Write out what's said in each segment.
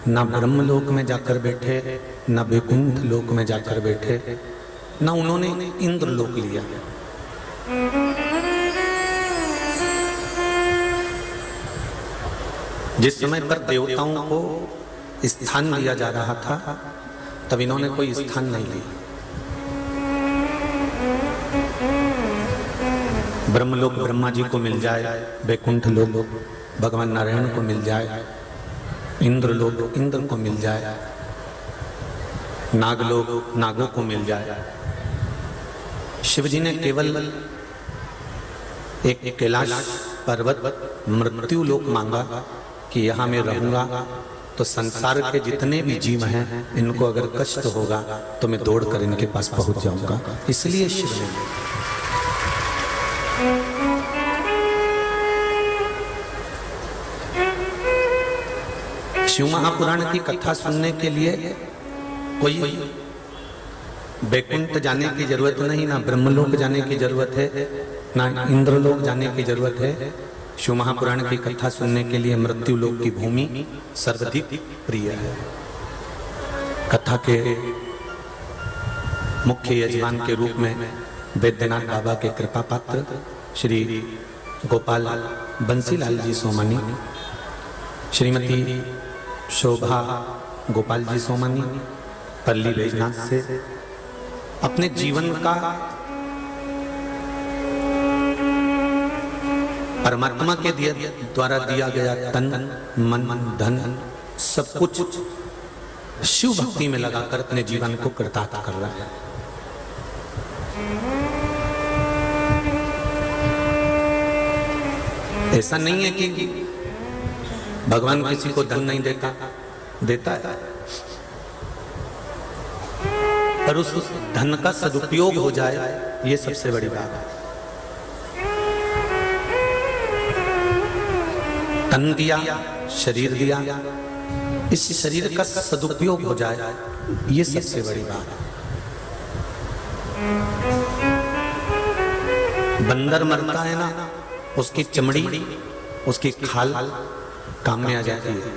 ना ब्रह्मलोक में जाकर बैठे, ना वैकुंठ लोक में जाकर बैठे, ना उन्होंने इंद्र लोक लिया। जिस समय पर देवताओं को स्थान दिया जा रहा था, तब इन्होंने कोई स्थान नहीं लिया। ब्रह्मलोक ब्रह्मा जी को मिल जाए, वैकुंठ लोक भगवान नारायण को मिल जाए, इंद्र लोक इंद्र को मिल जाए, नागलोक नागों को मिल जाए। शिव जी ने केवल एक कैलाश पर्वत मृत्यु लोक मांगा कि यहाँ मैं रहूंगा तो संसार के जितने भी जीव हैं इनको अगर कष्ट होगा तो मैं दौड़कर इनके पास पहुंच जाऊंगा। इसलिए शिव ने शिव महापुराण की कथा सुनने के लिए कोई वैकुंठ जाने की जरूरत नहीं, ना ब्रह्मलोक जाने की जरूरत है, ना इंद्रलोक जाने की जरूरत है। शिव महापुराण की कथा सुनने के लिए मृत्यु लोक की भूमि सर्वाधिक प्रिय है। कथा के मुख्य यजमान के रूप में वैद्यनाथ बाबा के कृपा पात्र श्री गोपाल बंसीलाल जी सोमानी, श्रीमती शोभा गोपाल जी सोमानी पल्ली बैजनाथ से अपने जीवन का परमात्मा के द्वारा दिया गया तन मन धन सब कुछ शिव भक्ति में लगाकर अपने जीवन को कृतार्थ कर रहा है। ऐसा नहीं है कि भगवान किसी को धन नहीं देता है, पर उस धन का सदुपयोग हो जाए ये सबसे बड़ी बात है। तन दिया, शरीर दिया, इस शरीर का सदुपयोग हो जाए ये सबसे बड़ी बात है। बंदर मरता है ना, उसकी चमड़ी उसकी खाल काम में आ जाती है।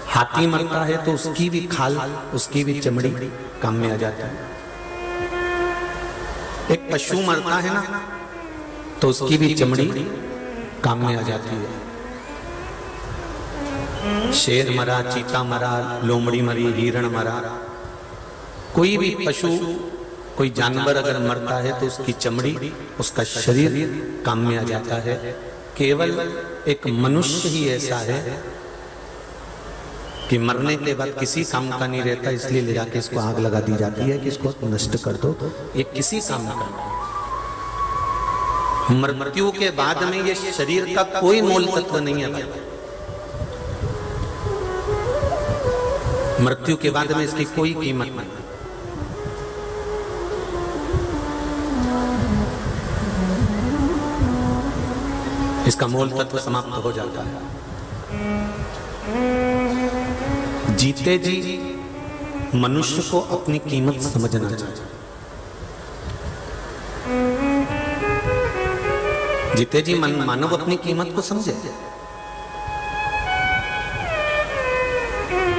हाथी मरता है तो उसकी भी खाल उसकी भी चमड़ी काम में आ जाती है। एक पशु मरता है ना तो उसकी भी चमड़ी काम में आ जाती है। शेर मरा, चीता मरा, लोमड़ी मरी, हिरण मरा, कोई भी पशु कोई जानवर अगर मरता है तो उसकी चमड़ी उसका शरीर काम में आ जाता है। केवल एक मनुष्य ही ऐसा है कि मरने के बाद किसी काम का नहीं रहता, इसलिए ले जाके इसको आग लगा दी जाती है कि इसको नष्ट कर दो, ये किसी काम का नहीं। मृत्यु के बाद में ये शरीर का कोई मोल तत्व नहीं है भाई। मृत्यु के बाद में इसकी कोई कीमत नहीं। इसका मोल तत्व समाप्त हो जाता है। जीते जी मनुष्य को अपनी कीमत समझना चाहिए। जीते जी मानव अपनी कीमत को समझे।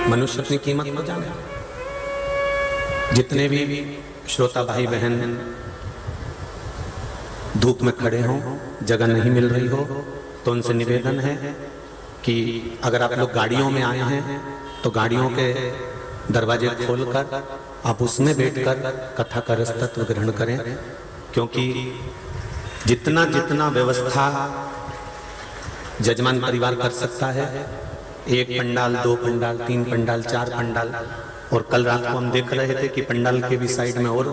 मनुष्य अपनी कीमत को जाने। जितने भी श्रोता भाई बहन धूप में खड़े हों, जगह नहीं मिल रही हो, तो उनसे निवेदन है कि अगर आप लोग गाड़ियों में आए हैं तो गाड़ियों के दरवाजे खोलकर आप उसमें बैठकर कथा का रस तत्व ग्रहण करें, क्योंकि जितना जितना व्यवस्था जजमान परिवार कर सकता है, एक पंडाल, दो पंडाल, तीन पंडाल, चार पंडाल, और कल रात को हम देख रहे थे कि पंडाल के भी साइड में और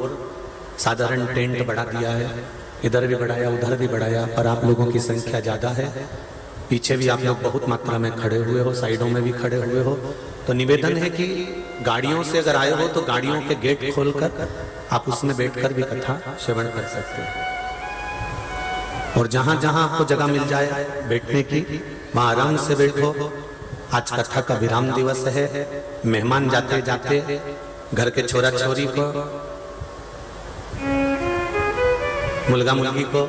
साधारण टेंट बढ़ा दिया है, इधर भी बढ़ाया उधर भी बढ़ाया, पर आप लोगों की संख्या ज्यादा है। पीछे भी आप लोग बहुत मात्रा में खड़े हुए हो, साइडों में भी खड़े हुए हो, तो निवेदन है कि गाड़ियों से अगर आए हो तो गाड़ियों के गेट खोलकर आप उसमें बैठकर भी कथा श्रवण कर सकते हैं। और जहां जहां आपको जगह मिल जाए बैठने की, वहां आराम से बैठो। आज कथा का विराम दिवस है। मेहमान जाते जाते घर के छोरा छोरी को, मुलगा मुलगी को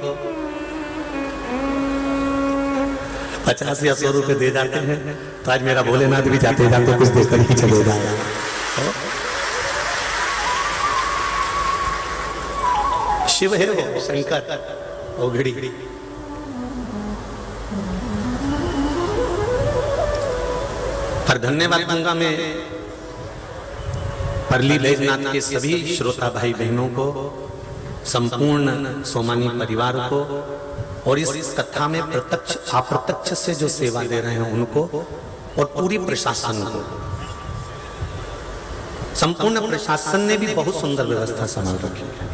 50 या 100 रुपए दे जाते हैं तो आज मेरा भोलेनाथ भी जाते जाते कुछ देकर ही चले जाएगा। शिव है वो, शंकर ओघड़ी। पर धन्यवाद दूंगा मैं परली बैजनाथ के सभी श्रोता भाई बहनों को, संपूर्ण सोमानी परिवार को, और इस कथा में प्रत्यक्ष अप्रत्यक्ष से जो सेवा दे रहे हैं उनको, और पूरी प्रशासन को। संपूर्ण प्रशासन ने भी बहुत सुंदर व्यवस्था संभाल रखी है।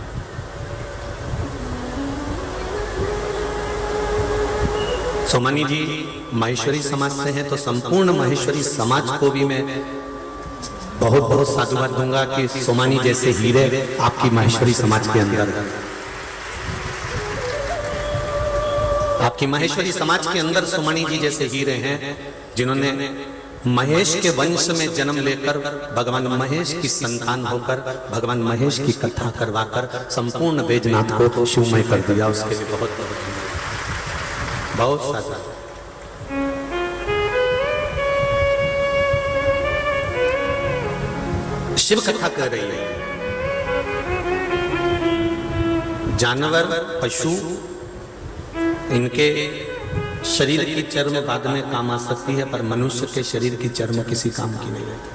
सोमानी जी माहेश्वरी समाज से हैं, तो संपूर्ण माहेश्वरी समाज को भी मैं बहुत बहुत साधुवाद दूंगा कि सोमानी जैसे हीरे आपकी माहेश्वरी समाज के अंदर, आपकी माहेश्वरी समाज के अंदर सोमानी जी जैसे हीरे हैं, जिन्होंने महेश के वंश में जन्म लेकर भगवान महेश की संतान होकर भगवान महेश की कथा करवाकर संपूर्ण बैजनाथ को शिवमय कर दिया। उसके लिए बहुत बहुत सारा। शिव कथा कर रही है। जानवर पशु इनके शरीर की चर्म बाद में काम आ सकती है, पर मनुष्य के शरीर की चर्म किसी काम की नहीं रहती।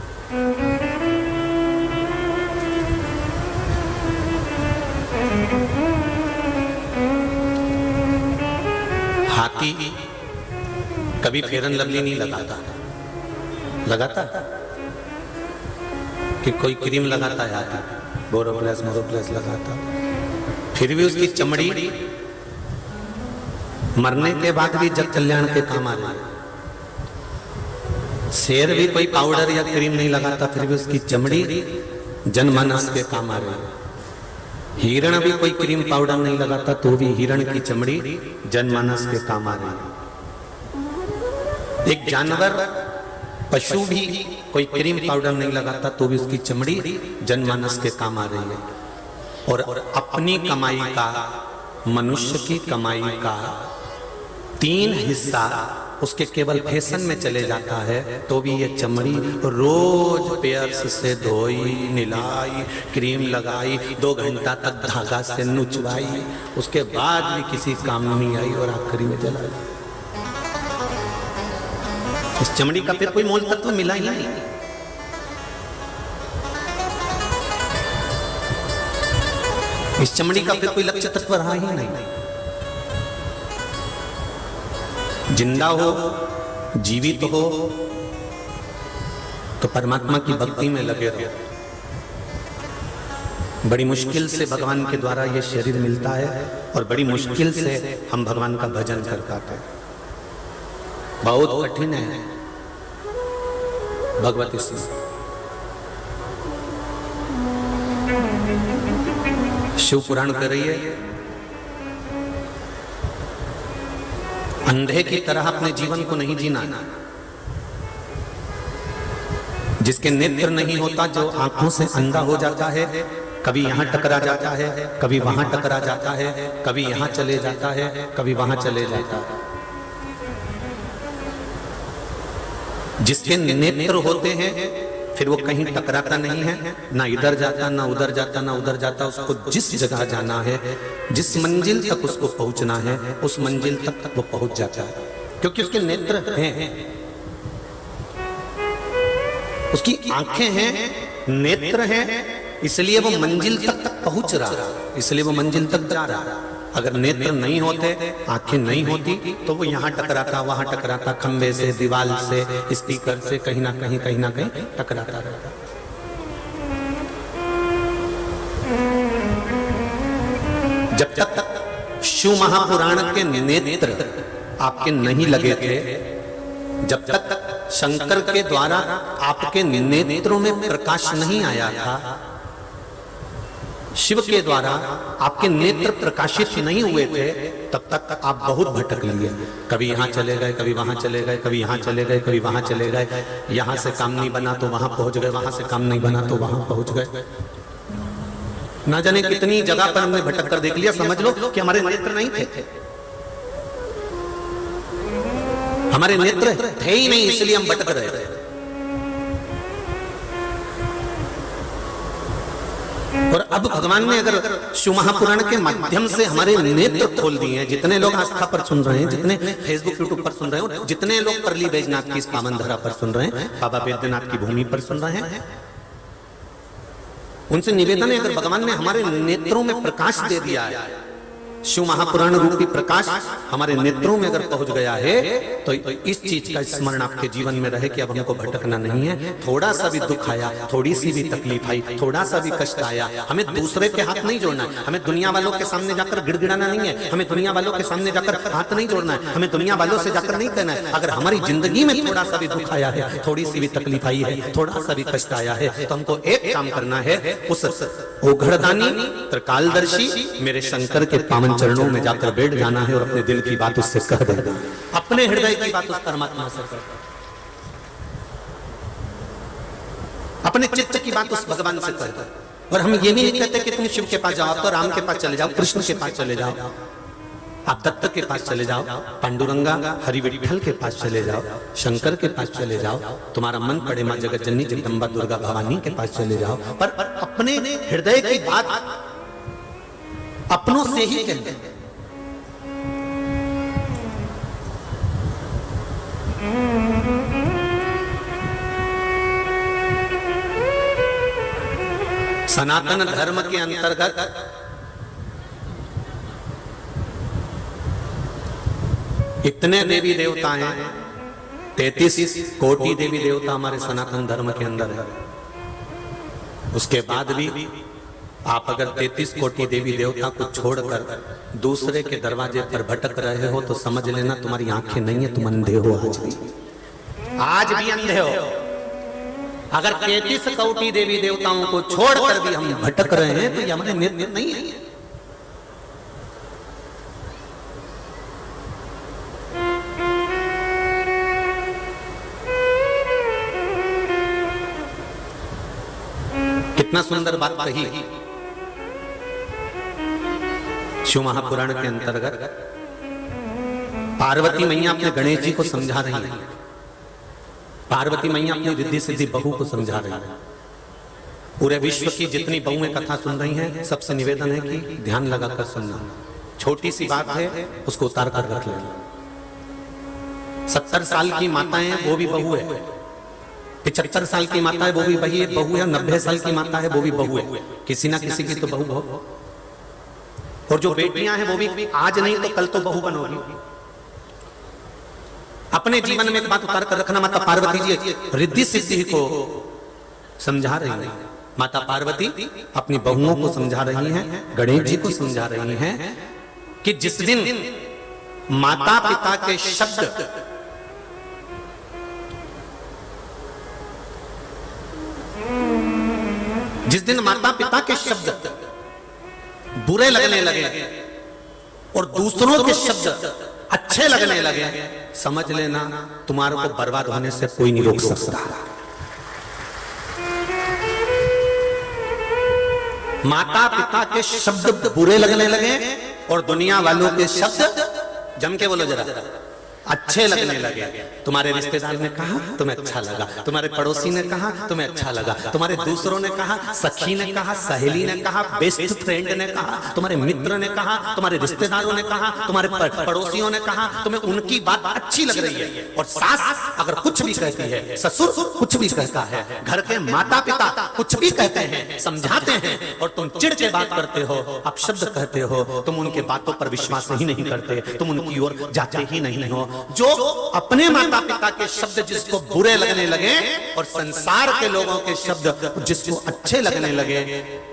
हाथी कभी फेरन लवली नहीं लगाता, लगाता कि कोई क्रीम लगाता है हाथी, बोरोप्लस मोरोप्लस लगाता, फिर भी उसकी चमड़ी मरने के बाद भी जग कल्याण के काम आ रही है। शेर भी कोई पाउडर या क्रीम नहीं लगाता, फिर भी उसकी चमड़ी जनमानस के काम आ रही है। हिरण भी कोई क्रीम पाउडर नहीं लगाता, तो भी हिरण की चमड़ी जनमानस के काम आ रही है। एक जानवर पशु भी कोई क्रीम पाउडर नहीं लगाता, तो भी उसकी चमड़ी जनमानस के काम आ रही है। और अपनी कमाई का, मनुष्य की कमाई का 3 हिस्सा उसके केवल फैशन में चले जाता है, तो भी ये चमड़ी रोज पेयर्स से धोई, निलाई, क्रीम लगाई, 2 घंटा तक धागा से नुचवाई, उसके बाद भी किसी काम नहीं आई और आखिरी में जला दी। इस चमड़ी का फिर कोई मोल तत्व मिला ही नहीं। इस चमड़ी का फिर कोई लक्ष्य तत्व रहा ही नहीं। जिंदा हो, जीवित हो, तो परमात्मा की भक्ति में लगे रहो। बड़ी मुश्किल से भगवान के द्वारा ये शरीर मिलता है और बड़ी मुश्किल से हम भगवान का भजन कर पाते हैं। बहुत कठिन है भगवती से। शिव पुराण कर रही है, अंधे की तरह अपने जीवन को नहीं जीना। जिसके नेत्र नहीं होता, जो आंखों से अंधा हो जाता है, कभी यहां टकरा जाता है, कभी वहां टकरा जाता है, कभी यहां चले जाता है, कभी वहां चले जाता है। जिसके नेत्र होते हैं, फिर वो कहीं टकराता नहीं है, ना इधर जाता, ना उधर जाता, ना उधर जाता। उसको जिस जगह जाना है, जिस मंजिल तक उसको पहुंचना है, उस मंजिल तक वो पहुंच जाता है, क्योंकि उसके नेत्र हैं, उसकी आंखें हैं, नेत्र हैं, इसलिए वो मंजिल तक पहुंच रहा, इसलिए वो मंजिल तक जा रहा। अगर नेत्र नहीं होते, आंखें नहीं होती, तो वो यहाँ टकराता, वहां टकराता, खंबे से, दीवार से, स्पीकर से, कहीं ना कहीं टकराता रहता। जब तक शिव महापुराण के नेत्र आपके नहीं लगे थे, जब तक शंकर के द्वारा आपके नेत्रों में प्रकाश नहीं आया था, शिव के द्वारा आपके नेत्र प्रकाशित नहीं हुए थे, तब तक आप बहुत भटक लिए। कभी यहाँ चले गए, कभी वहां चले गए, कभी यहाँ चले गए, कभी वहां चले गए। यहाँ से काम नहीं बना तो वहां पहुंच गए, वहां से काम नहीं बना तो वहां पहुंच गए। ना जाने कितनी जगह पर हमने भटक कर देख लिया। समझ लो कि हमारे नेत्र नहीं थे, हमारे नेत्र थे ही नहीं, इसलिए हम भटक रहे थे। और अब भगवान ने अगर शिव महापुराण के माध्यम से हमारे नेत्र खोल दिए हैं, जितने लोग आस्था पर सुन रहे हैं, जितने फेसबुक यूट्यूब पर सुन रहे हैं, जितने लोग परली बैजनाथ की इस पावन धरा पर सुन रहे हैं, बाबा बैद्यनाथ की भूमि पर सुन रहे हैं, उनसे निवेदन है, अगर भगवान ने हमारे नेत्रों में प्रकाश दे दिया है, शिव महापुराण रूपी प्रकाश हमारे नेत्रों में अगर पहुंच गया है, तो इस चीज का स्मरण आपके जीवन में रहे कि अब हमको भटकना नहीं है। थोड़ा सा भी दुख आया, थोड़ी सी भी तकलीफ आई, थोड़ा सा भी कष्ट आया, हमें दूसरे के हाथ नहीं जोड़ना है, हमें दुनिया वालों के सामने जाकर गिड़गिड़ाना नहीं है, हमें दुनिया वालों के सामने जाकर हाथ नहीं जोड़ना है, हमें दुनिया वालों से जाकर नहीं कहना है अगर हमारी जिंदगी में थोड़ा सा भी दुख आया है, थोड़ी सी भी तकलीफ आई है, थोड़ा सा भी कष्ट आया है, तो हमको एक काम करना है, उस ओघड़दानी त्रिकालदर्शी मेरे शंकर के पावन चरणों में जाकर बैठ जाना है और अपने दिल की बात उससे कह देना, अपने हृदय की बात उस परमात्मा से कर, अपने चित्त की बात उस भगवान से कर दो। और हम ये भी नहीं कहते कि तुम शिव के पास जाओ, तो राम के पास चले जाओ, कृष्ण के पास चले जाओ, आप दत्त के पास चले जाओ, पांडुरंगा हरि विठल के पास चले जाओ, शंकर के पास चले जाओ, तुम्हारा मन पड़े मां जगत जननी जगदम्बा दुर्गा भवानी के पास चले जाओ, पर अपने हृदय की बात अपनों से ही कहते हैं। सनातन धर्म के अंतर्गत इतने देवी देवता हैं, 33 कोटि देवी देवता हमारे सनातन धर्म के अंदर है। उसके बाद भी आप अगर 33 कोटि देवी देवता को छोड़कर दूसरे के दरवाजे पर भटक रहे हो, तो समझ लेना तुम्हारी आंखें नहीं है, तुम अंधे हो, आज भी अंधे हो। अगर 33 कोटि देवी देवताओं को छोड़कर भी हम भटक रहे हैं, तो ये हमारे नेत्र नहीं है। कितना सुंदर बात कही शिव महापुराण के अंतर्गत। पार्वती मैया अपने गणेश जी को समझा रही है, पार्वती मैया अपनी रिद्धि सिद्धि बहू को समझा रही है। पूरे विश्व की जितनी बहुएं कथा सुन रही हैं, सबसे निवेदन है कि ध्यान लगाकर सुनना, छोटी सी बात है, उसको उतार कर रख लेना। 70 साल की माताएं वो भी बहू है, 75 साल की माता है वो भी बहू है, 90 साल की माता है वो भी बहू है, किसी ना किसी की तो बहू हो। और जो बेटियां हैं वो भी आज नहीं तो कल तो बहू बनोगी। अपने जीवन में एक बात उतार कर रखना, माता पार्वती जी रिद्धि सिद्धि को समझा रही है। माता पार्वती अपनी बहुओं को समझा रही हैं, गणेश जी को समझा रही हैं कि जिस दिन माता पिता के शब्द जिस दिन माता पिता के शब्द बुरे लगने लगे और दूसरों के शब्द अच्छे लगने लगे, समझ लेना तुम्हारे को बर्बाद होने से कोई नहीं रोक सकता। माता पिता के शब्द बुरे लगने लगे और दुनिया वालों के शब्द, जम के बोलो जरा, अच्छे लगने लगे। तुम्हारे रिश्तेदार ने कहा तुम्हें अच्छा लगा, तुम्हारे पड़ोसी ने कहा तुम्हें अच्छा लगा, तुम्हारे दूसरों ने कहा, सखी ने कहा, सहेली ने कहा, बेस्ट फ्रेंड ने कहा, तुम्हारे मित्र ने कहा, तुम्हारे रिश्तेदारों ने कहा, तुम्हारे पड़ोसियों ने कहा, तुम्हें उनकी बात अच्छी लग रही है। और सास अगर कुछ भी कहती है, ससुर कुछ भी कहता है, घर के माता पिता कुछ भी कहते हैं, समझाते हैं, और तुम चिढ़ के बात करते हो, आप शब्द कहते हो, तुम उनके बातों पर विश्वास ही नहीं करते, तुम उनकी ओर जाते ही नहीं हो। जो अपने माता पिता के शब्द जिसको बुरे लगने लगे और संसार के लोगों के शब्द जिसको अच्छे लगने लगे,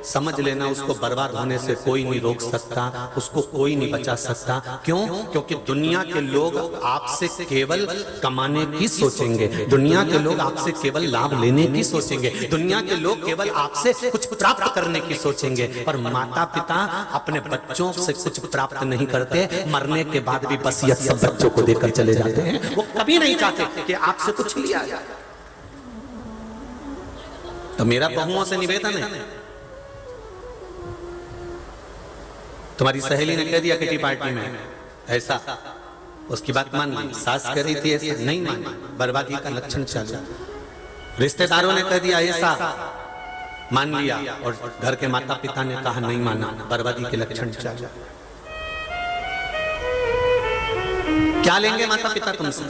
समझ लेना उसको बर्बाद होने से कोई नहीं रोक सकता, उसको कोई नहीं बचा सकता। क्यों? क्योंकि दुनिया के लोग आपसे केवल कमाने की सोचेंगे, दुनिया के लोग आपसे केवल लाभ लेने की सोचेंगे, दुनिया के लोग केवल आपसे कुछ प्राप्त करने की सोचेंगे। पर माता पिता अपने बच्चों से कुछ प्राप्त नहीं करते, मरने के बाद भी वसीयत सब बच्चों को देकर चले जाते हैं। वो कभी नहीं चाहते कि आपसे कुछ लिया जाए। तो मेरा बहुओं से निवेदन है, तुम्हारी सहेली ने कह दिया किटी पार्टी में ऐसा, उसकी बात मान ली। सास कह रही थी ऐसा, नहीं मानी, बर्बादी का लक्षण चालू। रिश्तेदारों ने कह दिया ऐसा, मान लिया, और घर के माता पिता ने कहा नहीं माना, बर्बादी के लक्षण चालू। क्या लेंगे माता पिता तुमसे?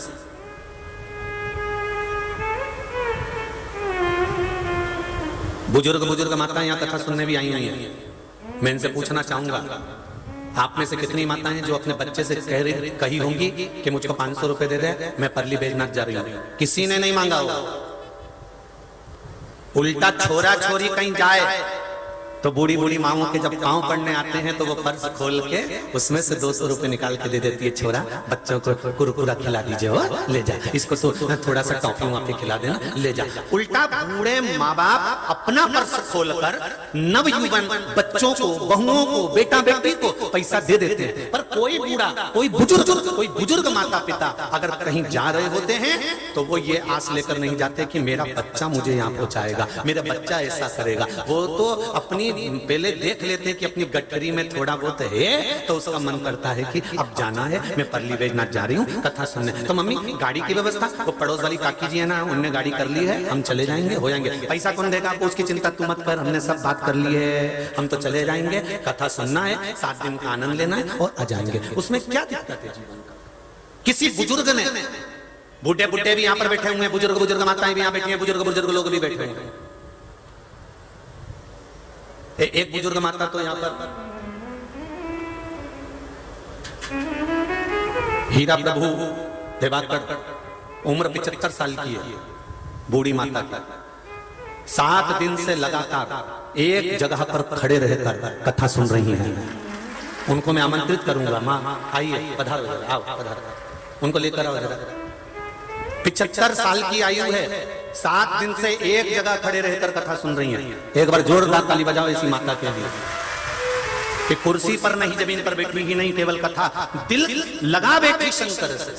बुजुर्ग माता यहाँ कथा सुनने भी आई हुई है। मैं इनसे पूछना चाहूंगा, आप में से कितनी माताएं हैं जो अपने बच्चे से कही होंगी कि मुझको 500 रुपए दे दे, मैं परली भेजनाथ जा रही हूं? किसी ने नहीं मांगा होगा। उल्टा छोरा छोरी कहीं जाए तो बूढ़ी बूढ़ी माओं के जब पांव पड़ने आते हैं तो वो पर्स खोल के उसमें से 200 रुपए निकाल के दे देती है, छोरा बच्चों को कुरकुरा खिला दीजिए, वो ले जा, इसको तो थोड़ा सा टॉफी वॉफी खिला देना, ले जा। उल्टा बूढ़े माँ बाप अपना पर्स खोलकर नवयुवन बच्चों को, बहुओं को, बेटा बेटी को पैसा दे देते हैं। पर कोई बूढ़ा, कोई बुजुर्ग माता पिता अगर कहीं जा रहे होते हैं तो वो ये आस लेकर नहीं जाते कि मेरा बच्चा मुझे यहाँ पहुंचाएगा, मेरा बच्चा ऐसा करेगा। वो तो अपनी पहले देख लेते हैं कि अपनी गठरी में थोड़ा बहुत है तो उसका मन करता है कि अब जाना है, मैं परली बैजनाथ जा रही हूँ कथा सुनने। तो मम्मी गाड़ी की व्यवस्था, वो पड़ोस वाली काकी जी है ना, उनने गाड़ी कर ली है, हम चले जाएंगे, हो जाएंगे। पैसा कौन देगा आपको, उसकी चिंता तू मत कर, हमने सब बात कर ली है, हम तो चले जाएंगे, कथा सुनना है, 7 दिन का आनंद लेना है और आ जाएंगे। उसमें क्या दिक्कत है जीवन का? किसी बुजुर्ग ने, बूढ़े बुढ़े भी यहाँ पर बैठे हुए हैं, बुजुर्ग माताएं भी यहाँ बैठी हैं, बुजुर्ग लोग भी बैठे हुए हैं। एक बुजुर्ग माता तो यहाँ पर हीरा प्रभु देवाकर, उम्र 75 साल की है, बूढ़ी माता की, 7 दिन से लगातार एक जगह पर खड़े रहकर कथा सुन रही हैं। उनको मैं आमंत्रित करूंगा, माँ आइए, पधारो, आओ पधारो, उनको लेकर आओ जरा। 75 साल की आयु है, 7 दिन से एक जगह खड़े रहकर कथा सुन रही हैं। एक बार जोरदार ताली बजाओ ऐसी माता के लिए कि कुर्सी पर नहीं, जमीन पर बैठी ही नहीं, केवल कथा दिल लगा बैठी शंकर से,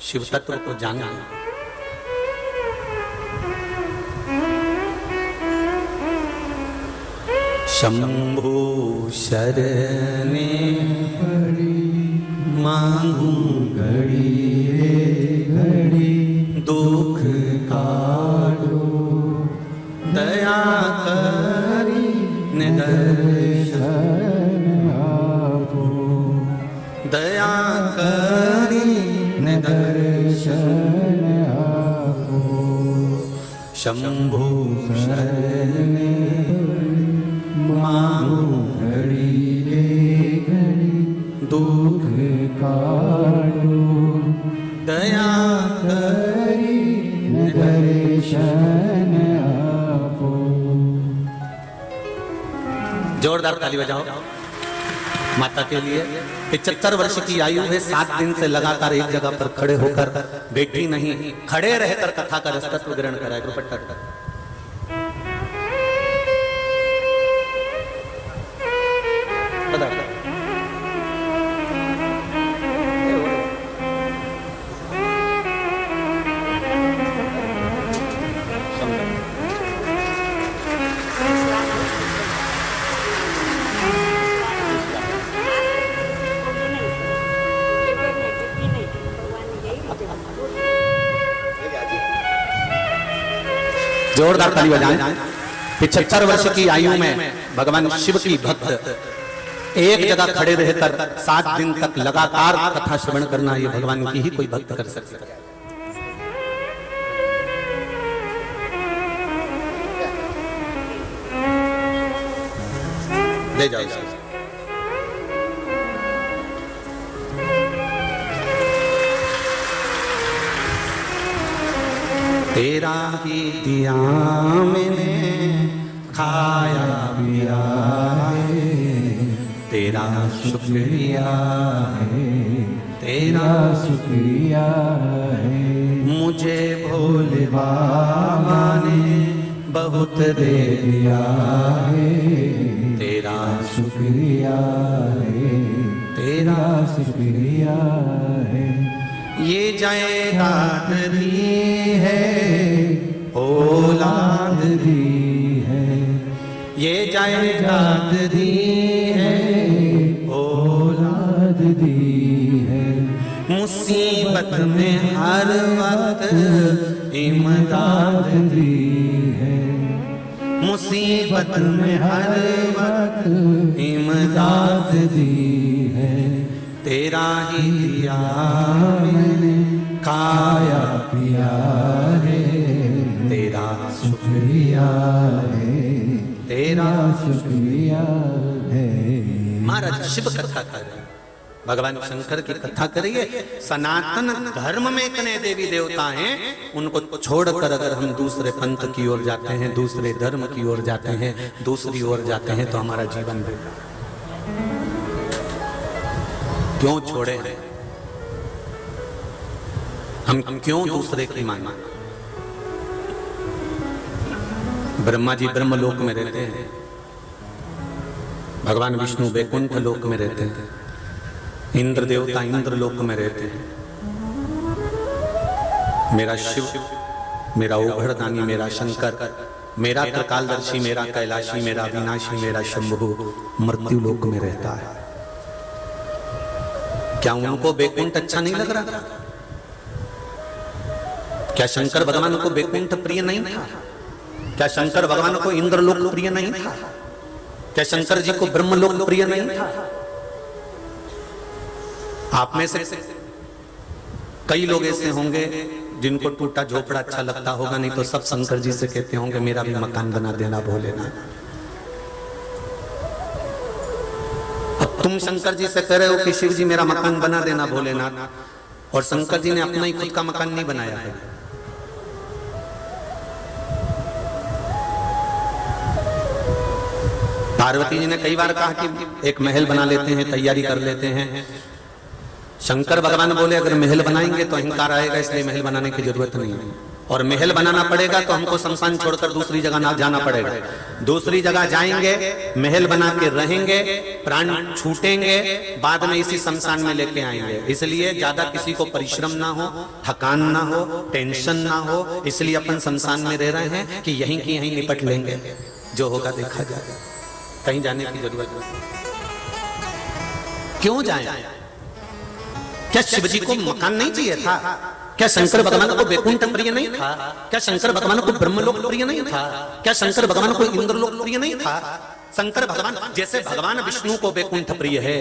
शिव तत्व को जाना। शंभु शरणे मांगू घड़ी घड़ी, दुख काटो दया करी निदर्शन आपो, दया करी निदर्शन आपो। शंभु शरणे मांगू घड़ी घड़ी, दुख काटो दया करी दर्शन आपो। जोरदार ताली बजाओ माता के लिए। 75 वर्ष की आयु है, 7 दिन से लगातार एक जगह पर खड़े होकर, बैठी नहीं, खड़े रहकर कथा का रसतत्व ग्रहण कराए। दुपट्टा जोरदार ताली बजाएं। 75 वर्ष की आयु में भगवान शिव की भक्त एक जगह खड़े रहकर 7 दिन तक लगातार कथा श्रवण करना, ये भगवान की ही कोई भक्त कर सकता है। ले जाओ। तेरा ही दिया मैंने खाया पिया है, तेरा शुक्रिया है, तेरा शुक्रिया है। मुझे भोले बाबा ने बहुत दे दिया है, तेरा शुक्रिया है, तेरा शुक्रिया है। ये जायदाद दी है, औलाद दी है, ये जायदाद दी है, औलाद दी है। मुसीबत मुसीबत में हर वक्त इमदाद दी है, मुसीबत में हर वक्त इमदाद दी है, तेरा ही दिया मैंने खाया पिया है, तेरा शुक्रिया है, तेरा शुक्रिया है। महाराज शिव कथा कर रहे हैं, भगवान शंकर की कथा करिए। सनातन धर्म में इतने देवी देवता हैं, उनको छोड़कर अगर हम दूसरे पंथ की ओर जाते हैं, दूसरे धर्म की ओर जाते हैं, दूसरी ओर जाते हैं, तो हमारा जीवन बेकार। क्यों छोड़े हम क्यों दूसरे की माने? ब्रह्मा जी ब्रह्मलोक में रहते हैं, भगवान विष्णु वैकुंठ लोक में रहते हैं, इंद्र देवता इंद्र लोक में रहते हैं। मेरा शिव, मेरा ओघड़दानी, मेरा शंकर, मेरा त्रिकालदर्शी, मेरा कैलाशी, मेरा अविनाशी, मेरा शंभु मृत्यु लोक में रहता है। क्या उनको वैकुंठ अच्छा नहीं लग रहा था? क्या शंकर भगवान को वैकुंठ प्रिय नहीं था? क्या शंकर भगवान को इंद्रलोक प्रिय नहीं था? क्या शंकर जी को ब्रह्मलोक प्रिय नहीं था? आप में से कई लोग ऐसे होंगे जिनको टूटा झोपड़ा अच्छा लगता होगा, नहीं तो सब शंकर जी से कहते होंगे मेरा भी मकान बना देना भोलेनाथ। अब तुम शंकर जी से कह रहे हो कि शिव जी मेरा मकान बना देना भोलेनाथ, और शंकर जी ने अपना ही खुद का मकान नहीं बनाया है। पार्वती जी ने कई बार कहा कि एक महल बना लेते हैं, तैयारी कर लेते हैं। शंकर भगवान बोले अगर महल बनाएंगे तो अहंकार आएगा, इसलिए महल बनाने की जरूरत नहीं है, और महल बनाना पड़ेगा तो हमको शमशान छोड़कर दूसरी जगह ना जाना पड़ेगा। दूसरी जगह जाएंगे, महल बना के रहेंगे, प्राण छूटेंगे, बाद में इसी शमशान में लेके आएंगे। इसलिए ज्यादा किसी को परिश्रम ना हो, थकान ना हो, टेंशन ना हो, इसलिए अपन शमशान में रह रहे हैं कि यहीं की यहीं निपट लेंगे, जो होगा देखा जाएगा, कहीं जाने की जरूरत नहीं। क्यों जाए? क्या शिव जी को मकान नहीं चाहिए था? क्या शंकर भगवान को वैकुंठ प्रिय नहीं था? क्या शंकर भगवान को ब्रह्मलोक प्रिय नहीं था? क्या शंकर भगवान को इंद्रलोक प्रिय नहीं था? शंकर भगवान जैसे भगवान विष्णु को वैकुंठ प्रिय है,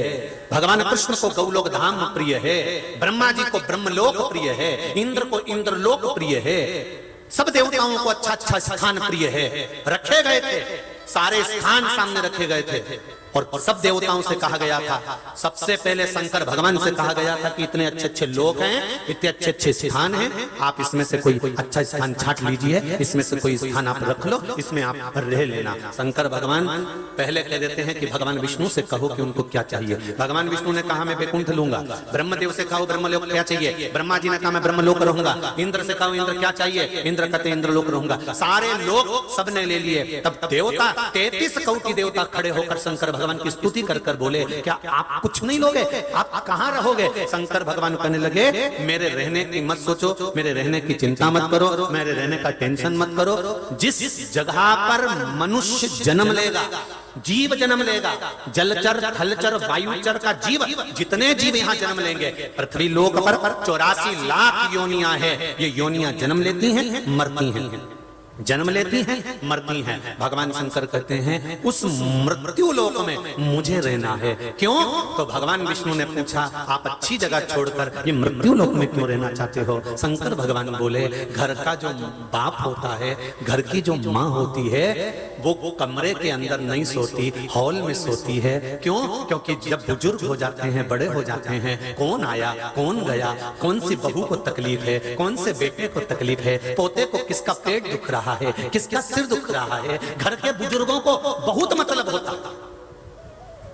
भगवान कृष्ण को गौलोक धाम प्रिय है, ब्रह्मा जी को ब्रह्मलोक प्रिय है, इंद्र को इंद्रलोक प्रिय है, सब देवताओं को अच्छा अच्छा स्थान प्रिय है, रखे गए थे, सारे स्थान सामने रखे गए थे, और सब देवताओं से कहा गया था, सबसे पहले शंकर भगवान से कहा गया था कि इतने अच्छे अच्छे लोग हैं, इतने अच्छे अच्छे स्थान हैं, आप इसमें से कोई अच्छा स्थान छांट लीजिए, इसमें से कोई स्थान आप रख लो, इसमें आप रह लेना। शंकर भगवान पहले कह देते हैं कि भगवान विष्णु से कहो कि उनको क्या चाहिए। भगवान विष्णु ने कहा मैं वैकुंठ लूंगा, ब्रह्मदेव से कहो ब्रह्मलोक क्या चाहिए, ब्रह्मा जी ने कहा मैं ब्रह्मलोक रहूंगा, इंद्र से कहो इंद्र क्या चाहिए, इंद्र कहते इंद्रलोक रहूंगा। सारे लोग सबने ले लिए। तब देवता 33 कोटि देवता खड़े होकर शंकर भगवान की स्तुति कर कर बोले क्या आप कुछ नहीं लोगे, आप कहां रहोगे? शंकर भगवान कहने लगे मेरे रहने की मत सोचो, मेरे रहने की चिंता मत करो, मेरे रहने का टेंशन मत करो। जिस जगह पर मनुष्य जन्म लेगा, जीव जन्म लेगा, जलचर थलचर वायुचर का जीव, जितने जीव यहाँ जन्म लेंगे, पृथ्वी लोक पर 84 लाख योनियां है, ये योनियां जन्म लेती हैं, मरती हैं, जन्म लेती हैं, मरती हैं। भगवान शंकर कहते हैं उस मृत्यु लोक में मुझे रहना है। क्यों? तो भगवान विष्णु ने पूछा आप अच्छी जगह छोड़कर ये मृत्यु लोक में क्यों रहना चाहते हो? शंकर भगवान बोले घर का जो बाप होता है, घर की जो माँ होती है, वो कमरे के अंदर नहीं सोती, हॉल में सोती है। क्यों? क्योंकि जब बुजुर्ग हो जाते हैं, बड़े हो जाते हैं, कौन आया कौन गया, कौन सी बहू को तकलीफ है, कौन से बेटे को तकलीफ है, पोते को किसका पेट दुख रहा है, किसका सिर दुख रहा है, घर के बुजुर्गों को बहुत मतलब होता,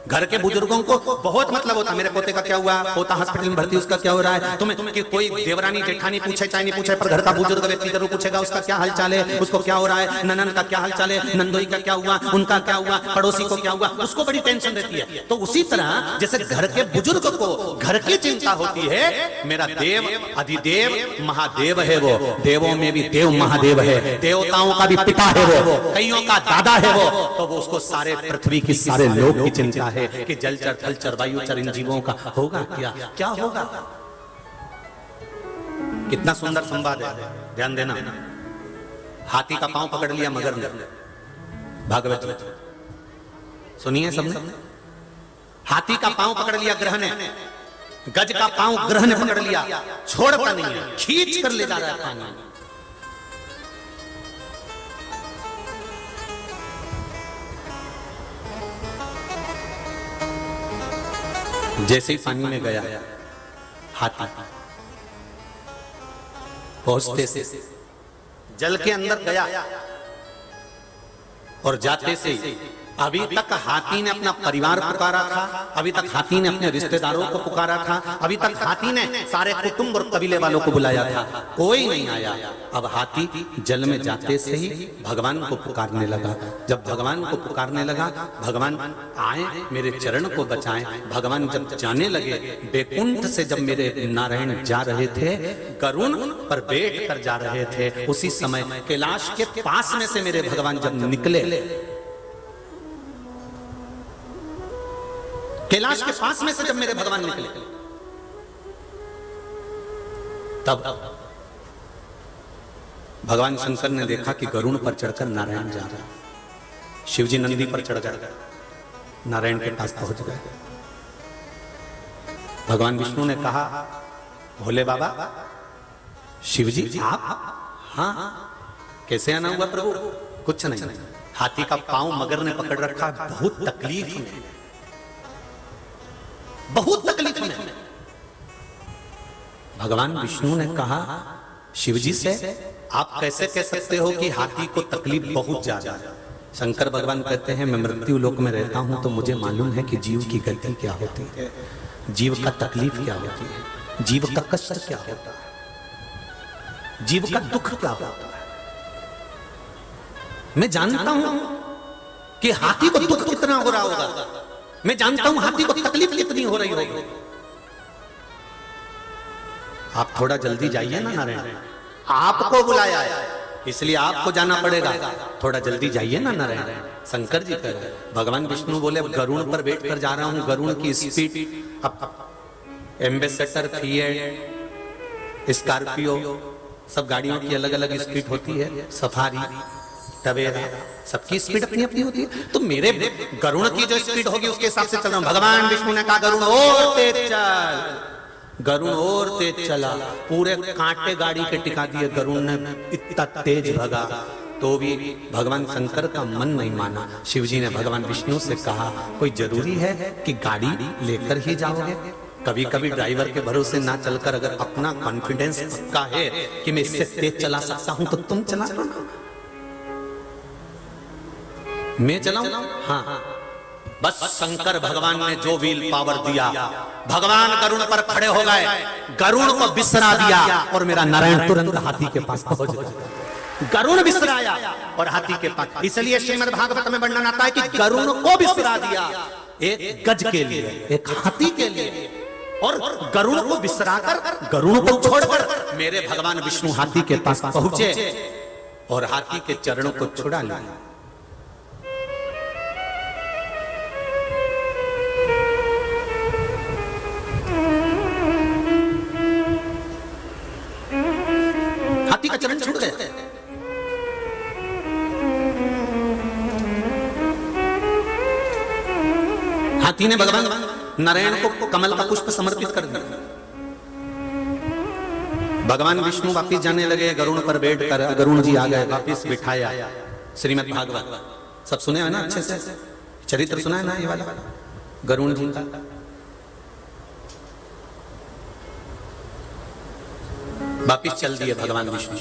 घर के बुजुर्गों को बहुत मतलब होता। मेरे पोते का क्या हुआ, पोता हॉस्पिटल में भर्ती, उसका क्या हो रहा है? तुम्हें कि कोई देवरानी जेठानी पूछे चाहे नहीं पूछे, पर घर का बुजुर्ग व्यक्ति जरूर पूछेगा उसका क्या हालचाल है, उसको क्या हो रहा है, ननन का क्या हालचाल है, नंदोई का क्या हुआ, उनका क्या हुआ, पड़ोसी को क्या हुआ, उसको बड़ी टेंशन रहती है। तो उसी तरह जैसे घर के बुजुर्ग को घर की चिंता होती है, मेरा देव अधिदेव महादेव है, वो देवों में भी देव महादेव है, देवताओं का भी पिता है वो, कईयों का दादा है वो, तो वो उसको सारे पृथ्वी की सारे लोग की चिंता है कि जलचर थलचर वायुचर इन जीवों का होगा क्या, क्या होगा? कितना सुंदर संवाद है, ध्यान देना। हाथी का पांव पकड़ लिया मगर ने, भागवत में सुनिए सबने। हाथी का पांव पकड़ लिया ग्रह ने, गज का पांव ग्रह ने पकड़ लिया, छोड़ता नहीं है, खींच कर ले जा रहा है पानी में। जैसे ही पानी में गया हाथी, पहुंचते से जल के अंदर गया और जाते से अभी तक हाथी ने अपना परिवार पुकारा था, अभी तक हाथी ने अपने रिश्तेदारों को पुकारा था, अभी तक हाथी ने सारे कुटुंब और कबीले वालों को बुलाया था, कोई नहीं आया। अब हाथी जल में जाते से ही भगवान को पुकारने लगा। जब भगवान को पुकारने लगा, भगवान आए मेरे चरण को बचाएं। भगवान जब जाने लगे, बैकुंठ से जब मेरे नारायण जा रहे थे, गरुण पर बैठ कर जा रहे थे, उसी समय कैलाश के पास में से मेरे भगवान जब निकले, कैलाश के पास में से जब मेरे भगवान निकले, तब भगवान शंकर ने देखा कि गरुड़ पर चढ़कर नारायण जा रहा है। शिवजी नंदी पर चढ़ गए, नारायण के पास पहुंच गए। भगवान विष्णु ने कहा, भोले बाबा शिवजी आप? हाँ, कैसे आना हुआ प्रभु? कुछ नहीं, हाथी का पांव मगर ने पकड़ रखा, बहुत तकलीफ में, बहुत तकलीफ में। भगवान विष्णु ने कहा शिवजी से, आप कैसे कह सकते हो कि हाथी को तकलीफ बहुत ज्यादा है? शंकर भगवान कहते हैं, मैं मृत्यु लोक में रहता हूं तो मुझे मालूम है कि जीव की गति क्या होती है, जीव का तकलीफ क्या होती है, जीव का कष्ट क्या होता है, जीव का दुख क्या होता है। मैं जानता हूं कि हाथी को दुख कितना हो रहा होगा, मैं जानता हूं हाथी को तकलीफ कितनी हो रही होगी। आप थोड़ा जल्दी जाइए ना नारायण, आपको बुलाया है इसलिए आपको जाना पड़ेगा, थोड़ा जल्दी जाइए ना नारायण। शंकर जी कह रहे हैं। भगवान विष्णु बोले, गरुड़ पर बैठ कर जा रहा हूं, गरुड़ की स्पीड, अब एम्बेसडर, फिएट, स्कॉर्पियो, सब गाड़ियों की अलग अलग स्पीड होती है, सफारी, टवेरा, सबकी स्पीड अपनी अपनी होती है। तो मेरे गरुड़ की जो स्पीड होगी उसके हिसाब से चल रहा हूं। भगवान विष्णु ने कहा, गरुड़ और तेज चल। गरुड़ और तेज चला, पूरे कांटे गाड़ी के टिका दिए, गरुड़ ने इतना तेज भगा, तो भी भगवान शंकर का मन नहीं माना। शिवजी ने भगवान विष्णु से कहा, कोई जरूरी है कि गाड़ी लेकर ही जाओगे? कभी कभी ड्राइवर के भरोसे ना चलकर अगर अपना कॉन्फिडेंस पक्का है कि मैं इससे तेज चला सकता हूं तो तुम चला लो ना, मैं चलाऊं? हाँ, बस शंकर भगवान ने जो व्हील पावर दिया, भगवान गरुड़ पर खड़े हो गए, गरुड़ को बिसरा दिया और मेरा नारायण तुरंत हाथी के पास पहुंच गया। गरुड़ बिसराया और हाथी के पास। इसलिए श्रीमद् भागवत में वर्णन आता है कि गरुड़ को बिसरा दिया, एक गज के लिए, एक हाथी के लिए, और गरुड़ को बिसराकर, गरुड़ को छोड़कर मेरे भगवान विष्णु हाथी के पास पहुंचे और हाथी के चरणों को छुड़ा लिया। हाथी का चरण छूट गए। हाथी ने भगवान नारायण को कमल का पुष्प समर्पित कर दिया। भगवान विष्णु वापिस जाने लगे, गरुड़ पर बैठकर गरुड़ जी आ गए, वापिस बिठाया। श्रीमद् भागवत सब सुने हैं ना, अच्छे से चरित्र सुना है ना ये वाला गरुड़ जी का। वापिस चल दिए भगवान विष्णु,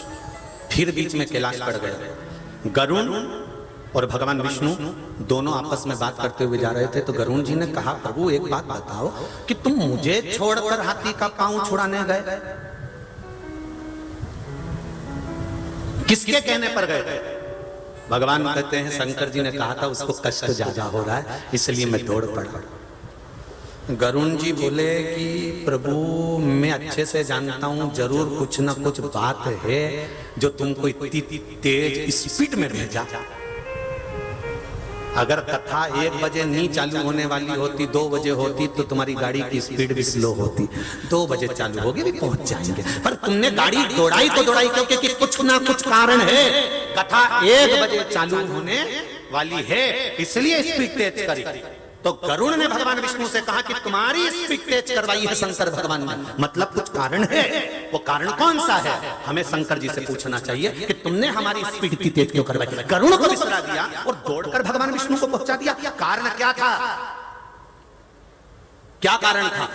फिर बीच में कैलाश पड़ गया। गरुड़ और भगवान विष्णु दोनों आपस में बात करते हुए जा रहे थे, तो गरुड़ जी ने कहा, प्रभु एक बात बताओ कि तुम मुझे छोड़कर हाथी का पांव छुड़ाने गए, किसके कहने पर गए? भगवान कहते हैं, शंकर जी ने कहा था उसको कष्ट ज्यादा हो रहा है इसलिए मैं दौड़ पड़ा। गरुड़ जी बोले कि प्रभु मैं अच्छे से जानता हूं, जरूर कुछ ना कुछ बात है जो तुमको इतनी तेज स्पीड में भेजा। अगर कथा 1 बजे नहीं चालू होने वाली होती, 2 बजे होती, तो तुम्हारी गाड़ी की स्पीड भी स्लो होती। 2 बजे चालू होगी भी पहुंच जाएंगे, पर तुमने गाड़ी दौड़ाई तो दौड़ाई क्योंकि कुछ ना कुछ कारण है। कथा 1 बजे चालू होने वाली है, इसलिए स्पीड तेज करी। तो गरुड़ ने भगवान विष्णु से कहा कि तुम्हारी स्पीड तेज करवाई है शंकर भगवान ने, मतलब कुछ कारण है। वो कारण कौन सा है, हमें शंकर जी से पूछना चाहिए कि तुमने हमारी स्पीड इतनी तेज क्यों करवाई। गरुड़ को बिसरा दिया और दौड़कर भगवान विष्णु को पहुंचा दिया। कारण क्या था, क्या कारण था?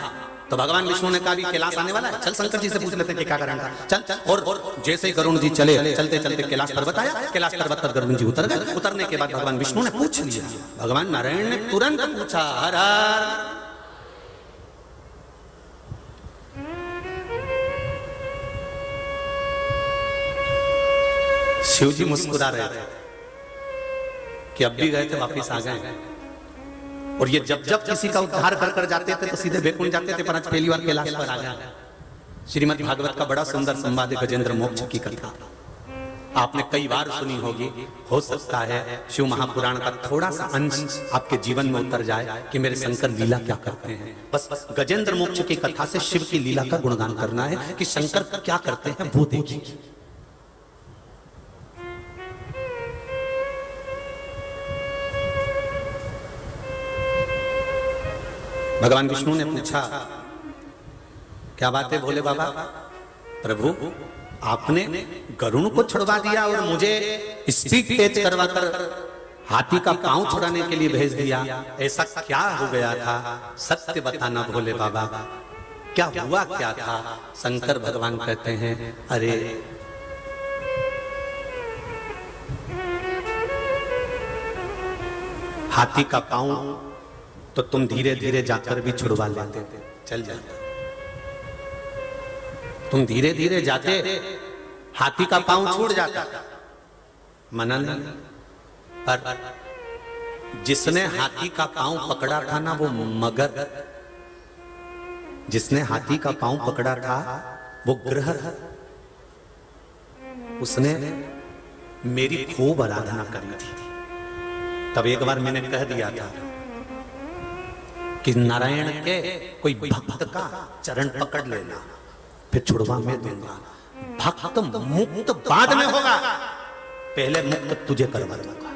तो भगवान विष्णु ने कहा भी कैलाश आने वाला है, चल शंकर जी से पूछ लेते हैं कि क्या कारण था। चल और जैसे ही गरुड़ जी चले, चलते चलते कैलाश पर्वत आया। कैलाश पर्वत पर गरुड़ जी उतर गए। उतरने के बाद भगवान विष्णु ने पूछ लिया। भगवान नारायण ने तुरंत पूछा, हर हर। शिव जी मुस्कुरा रहे थे कि अब भी गए थे वापिस आ गए। और ये जब जब किसी का उद्धार कर कर जाते थे तो सीधे बैकुंठ जाते थे, पर आज पहली बार कैलाश पर आ गए। श्रीमद् भागवत का बड़ा सुंदर संवाद है गजेंद्र मोक्ष की कथा, आपने कई बार सुनी होगी। हो सकता है शिव महापुराण का थोड़ा सा अंश आपके जीवन में उतर जाए कि मेरे शंकर लीला क्या करते हैं। बस गजेंद्र मोक्ष की कथा से शिव की लीला का गुणगान करना है कि शंकर क्या करते हैं वो देखिए। भगवान विष्णु ने पूछा, क्या बात है भोले बाबा? प्रभु, आपने गरुड़ को छुड़वा दिया और मुझे स्पीड तेज करवाकर हाथी का पांव छुड़ाने के लिए भेज दिया, ऐसा क्या हो गया था? सत्य बताना भोले बाबा, क्या हुआ क्या था? शंकर भगवान कहते हैं, अरे हाथी का पांव तो तुम धीरे धीरे जाकर भी छुड़वा लेते, चल जाते। तुम धीरे धीरे जाते, हाथी का पांव छूट जाता, मना नहीं। पर जिसने हाथी का पांव पकड़ा था ना, वो मगर, जिसने हाथी का पांव पकड़ा था वो ग्रह, उसने मेरी खूब आराधना करी थी। तब एक बार मैंने कह दिया था कि नारायण के कोई भक्त का चरण पकड़ लेना, फिर छुड़वा मैं दूंगा। भक्त मुक्त बाद में होगा, पहले मुक्त तुझे करवा दूंगा।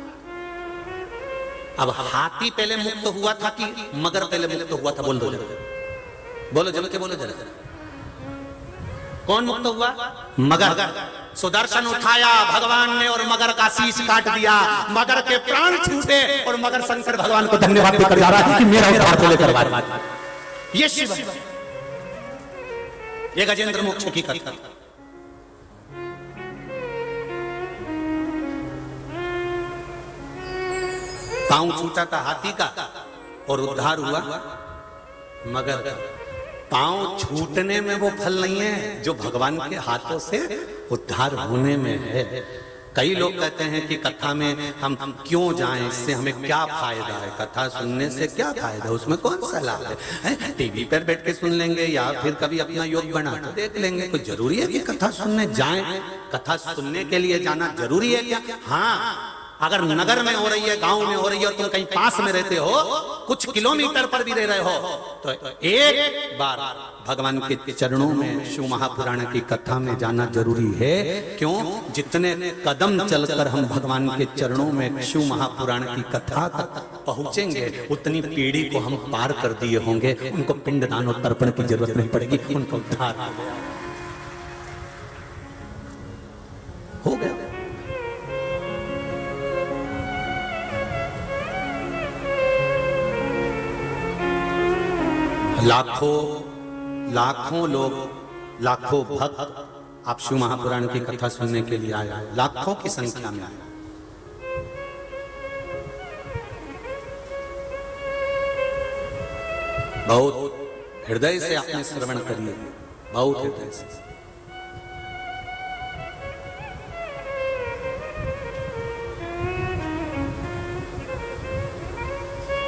अब हाथी पहले मुक्त हुआ था कि मगर पहले मुक्त हुआ था? बोल दो जरा, बोलो जल के बोलो जरा, कौन मुक्त हुआ? मगर। सुदर्शन उठाया भगवान ने और मगर का शीश काट दिया, मगर के प्राण छूटे और मगर शंकर भगवान को धन्यवाद देकर जा रहा है कि मेरा उद्धार पहले करवा दिया। ये शिव, ये गजेंद्र मोक्ष की कथा। पांव छूटा था हाथी का और उद्धार हुआ मगर। पांव छूटने में वो फल नहीं है जो भगवान के हाथों से उद्धार होने में है। कई लोग कहते हैं कि कथा में हम क्यों जाएं, इससे हमें क्या फायदा है? कथा सुनने से क्या फायदा, उसमें कौन सा लाभ है? टीवी पर बैठ के सुन लेंगे या फिर कभी अपना योग बना के देख लेंगे। कोई जरूरी है कि कथा सुनने जाएं? कथा सुनने के लिए जाना जरूरी है क्या? हाँ, अगर नगर में हो रही है, गांव में हो रही है और तुम कहीं पास में रहते हो, कुछ किलोमीटर पर भी रह रहे हो, तो एक बार भगवान के चरणों में शिव महापुराण की कथा में जाना जरूरी है। क्यों? जितने कदम चलकर हम भगवान के चरणों में शिव महापुराण की कथा तक पहुंचेंगे, उतनी पीढ़ी को हम पार कर दिए होंगे। उनको पिंडदान और तर्पण की जरूरत नहीं पड़ेगी, उनको उद्धार हो गया। लाखों लोग, लाखों भक्त आप शिव महापुराण की कथा सुनने के लिए आए, लाखों की संख्या में आए। बहुत हृदय से आपने श्रवण करिए, बहुत हृदय से।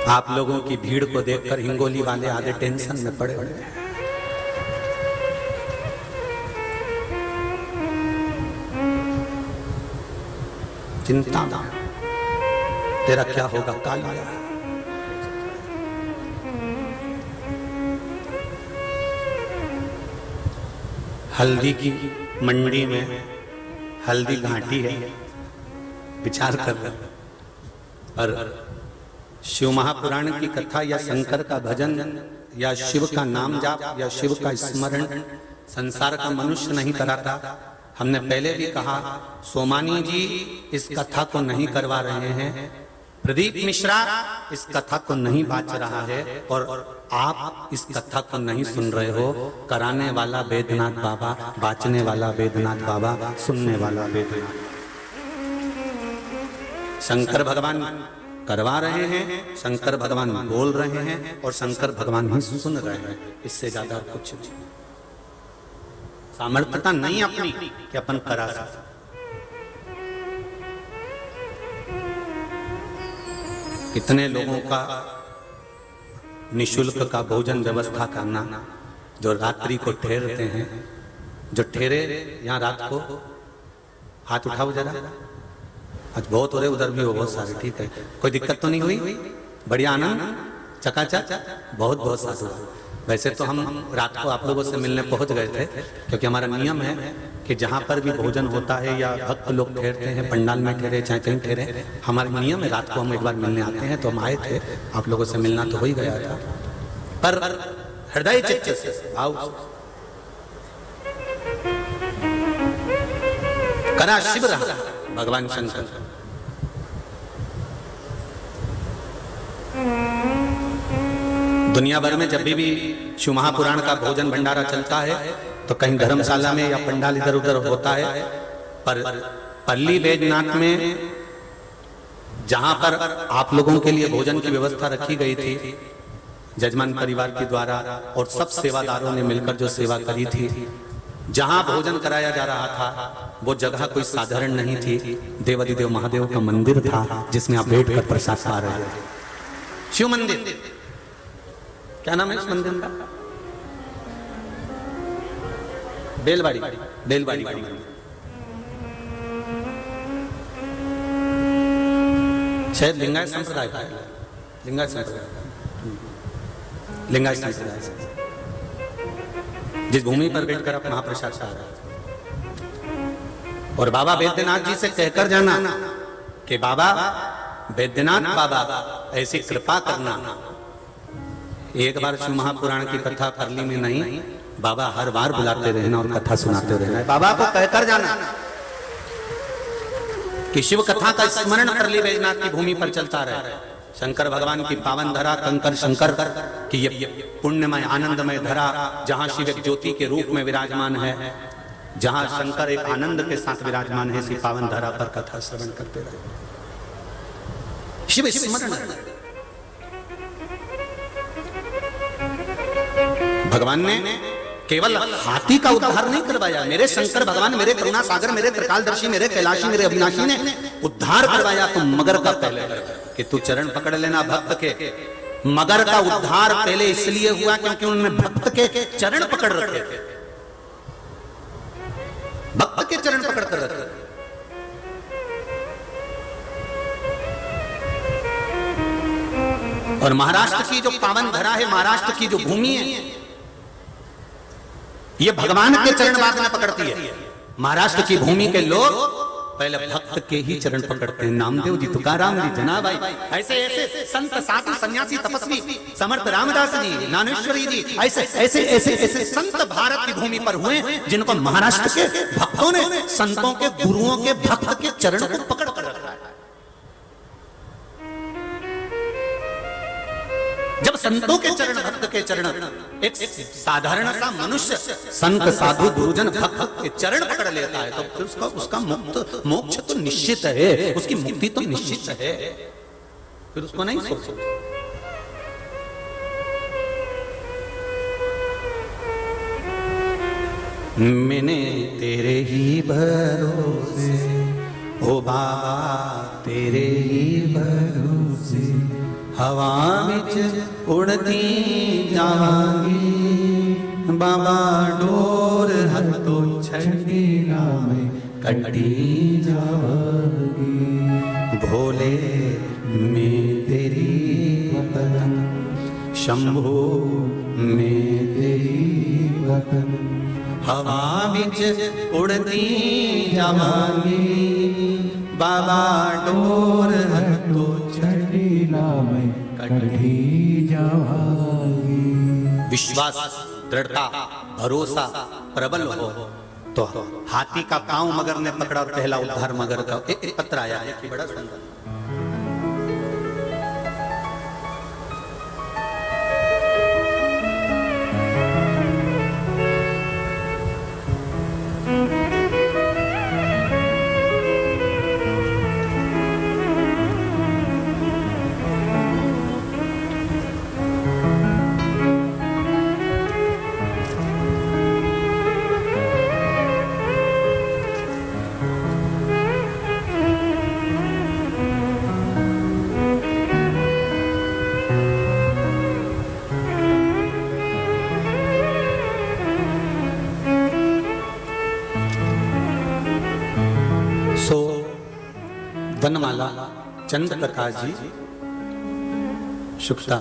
आप लोगों की भीड़ को देखकर हिंगोली वाले आधे टेंशन में पड़े हुए हैं। चिंता ना, तेरा क्या होगा कालिया। हल्दी की मंडी में हल्दी घाटी है, विचार कर रहे, और शिव महापुराण की कथा या शंकर का भजन या शिव का नाम जाप या शिव का स्मरण संसार का मनुष्य नहीं कराता। हमने पहले भी कहा, सोमानी जी इस कथा को नहीं करवा रहे हैं, प्रदीप मिश्रा इस कथा को नहीं बाच रहा है, और आप इस कथा को नहीं सुन रहे हो। कराने वाला वेदनाथ बाबा, बाचने वाला वेदनाथ बाबा, सुनने वाला वेदनाथ। शंकर भगवान करवा रहे हैं, शंकर भगवान बोल रहे हैं, और शंकर भगवान ही सुन रहे हैं। इससे ज्यादा कुछ नहीं। सामर्थ्यता नहीं अपनी कि अपन करा सकते। कितने लोगों का निशुल्क का भोजन व्यवस्था करना, जो रात्रि को ठहरते हैं, जो ठहरे यहाँ रात को, हाथ उठाओ जरा। आज बहुत हो रहे, उधर भी हो बहुत सारे, ठीक है, कोई दिक्कत तो नहीं हुई? बढ़िया आनंद, चकाचक, बहुत बहुत साधु। वैसे तो हम रात को आप लोगों से मिलने पहुंच गए थे, क्योंकि हमारा नियम है कि जहां पर भी भोजन होता है या भक्त लोग ठहरते हैं, पंडाल में ठहरे चाहे कहीं ठहरे, हमारा नियम है रात को हम एक बार मिलने आते हैं। तो हम आए थे, आप लोगों से मिलना तो हो ही गया था, पर हृदय चित्त से भाव करा शिव रहा भगवान शंकर। दुनिया भर में जब भी शिव महापुराण का भोजन भंडारा चलता है तो कहीं धर्मशाला में या पंडाल इधर उधर होता है, पर पल्ली बैजनाथ में जहां पर आप लोगों के लिए भोजन की व्यवस्था रखी गई थी जजमान परिवार के द्वारा, और सब सेवादारों ने मिलकर जो सेवा करी थी, जहां भोजन कराया जा रहा था वो जगह कोई साधारण नहीं थी। देवाधिदेव महादेव का मंदिर था, जिसमें आप बैठकर प्रसाद पा रहे थे। शिव मंदिर, क्या नाम है इस मंदिर का? बेलवाड़ी, बेलवाड़ी का मंदिर। शायद लिंगायत संप्रदाय का है, लिंगायत संप्रदाय, लिंगायत संप्रदाय से जिस भूमि पर बैठकर आप महाप्रसाद खा रहे थे। और बाबा बैद्यनाथ जी से कहकर जाना कि बाबा बैद्यनाथ बाबा ऐसी कृपा करना, एक बार शिव महापुराण की कथा परली में नहीं, बाबा हर बार बुलाते रहना और कथा सुनाते रहना। बाबा को कहकर जाना कि शिव कथा का स्मरण परली बैजनाथ की भूमि पर चलता रहे। शंकर भगवान की पावन धरा, कंकर शंकर की ये पुण्यमय आनंदमय धरा, जहां शिव एक ज्योति के रूप में विराजमान है, जहां शंकर एक आनंद के साथ विराजमान है, इसी पावन धरा पर कथा श्रवण करते रहे। शिव स्मरण। भगवान ने केवल हाथी का उद्धार नहीं करवाया, मेरे शंकर भगवान, मेरे करुणा सागर, मेरे त्रिकालदर्शी, मेरे कैलाशी, मेरे अविनाशी ने उद्धार करवाया। तो मगर का पहले कि तू चरण पकड़ लेना भक्त के। मगर का उद्धार पहले इसलिए हुआ क्योंकि उन्होंने भक्त के चरण पकड़ रखे थे, भक्त के चरण पकड़ कर रखे। और महाराष्ट्र की जो पावन धरा है, महाराष्ट्र की जो भूमि है, ये भगवान के चरण बाद में पकड़ती है। महाराष्ट्र की भूमि के लोग पहले भक्त के ही चरण पकड़ते हैं। नामदेव जी, तुकाराम जी, जनाबाई, ऐसे ऐसे संत साधु सन्यासी तपस्वी, समर्थ रामदास जी, ज्ञानेश्वरी जी, ऐसे ऐसे ऐसे ऐसे संत भारत की भूमि पर हुए जिनको महाराष्ट्र के भक्तों ने, संतों के, गुरुओं के, भक्त के चरण को पकड़ कर रखा है। जब संतों के चरण, भक्त के चरण, एक साधारण सा मनुष्य संत साधु गुरुजन भक्त के चरण पकड़ लेता है, तो फिर उसका मोक्ष तो निश्चित है, उसकी मुक्ति तो निश्चित है, फिर उसको नहीं सोचो। मैंने तेरे ही भरोसे, ओ बाबा तेरे ही भरोसे, हवा विच उड़ती जावांगी, बाबा डोर हथों छड़ी ना मैं कटी जावांगी। भोले में तेरी वतन, शंभू में तेरी वतन, हवा बिच उड़ती जवानी, बाबा डोर हटो चढ़ीला में कढ़ी जावागी। विश्वास, दृढ़ता, भरोसा प्रबल हो तो हाथी का पांव मगर ने पकड़ा और पहला उद्धार मगर का। एक पत्र आया है कि बड़ा सुंदर, वनमाला चंद्र प्रकाश जी शुक्ता,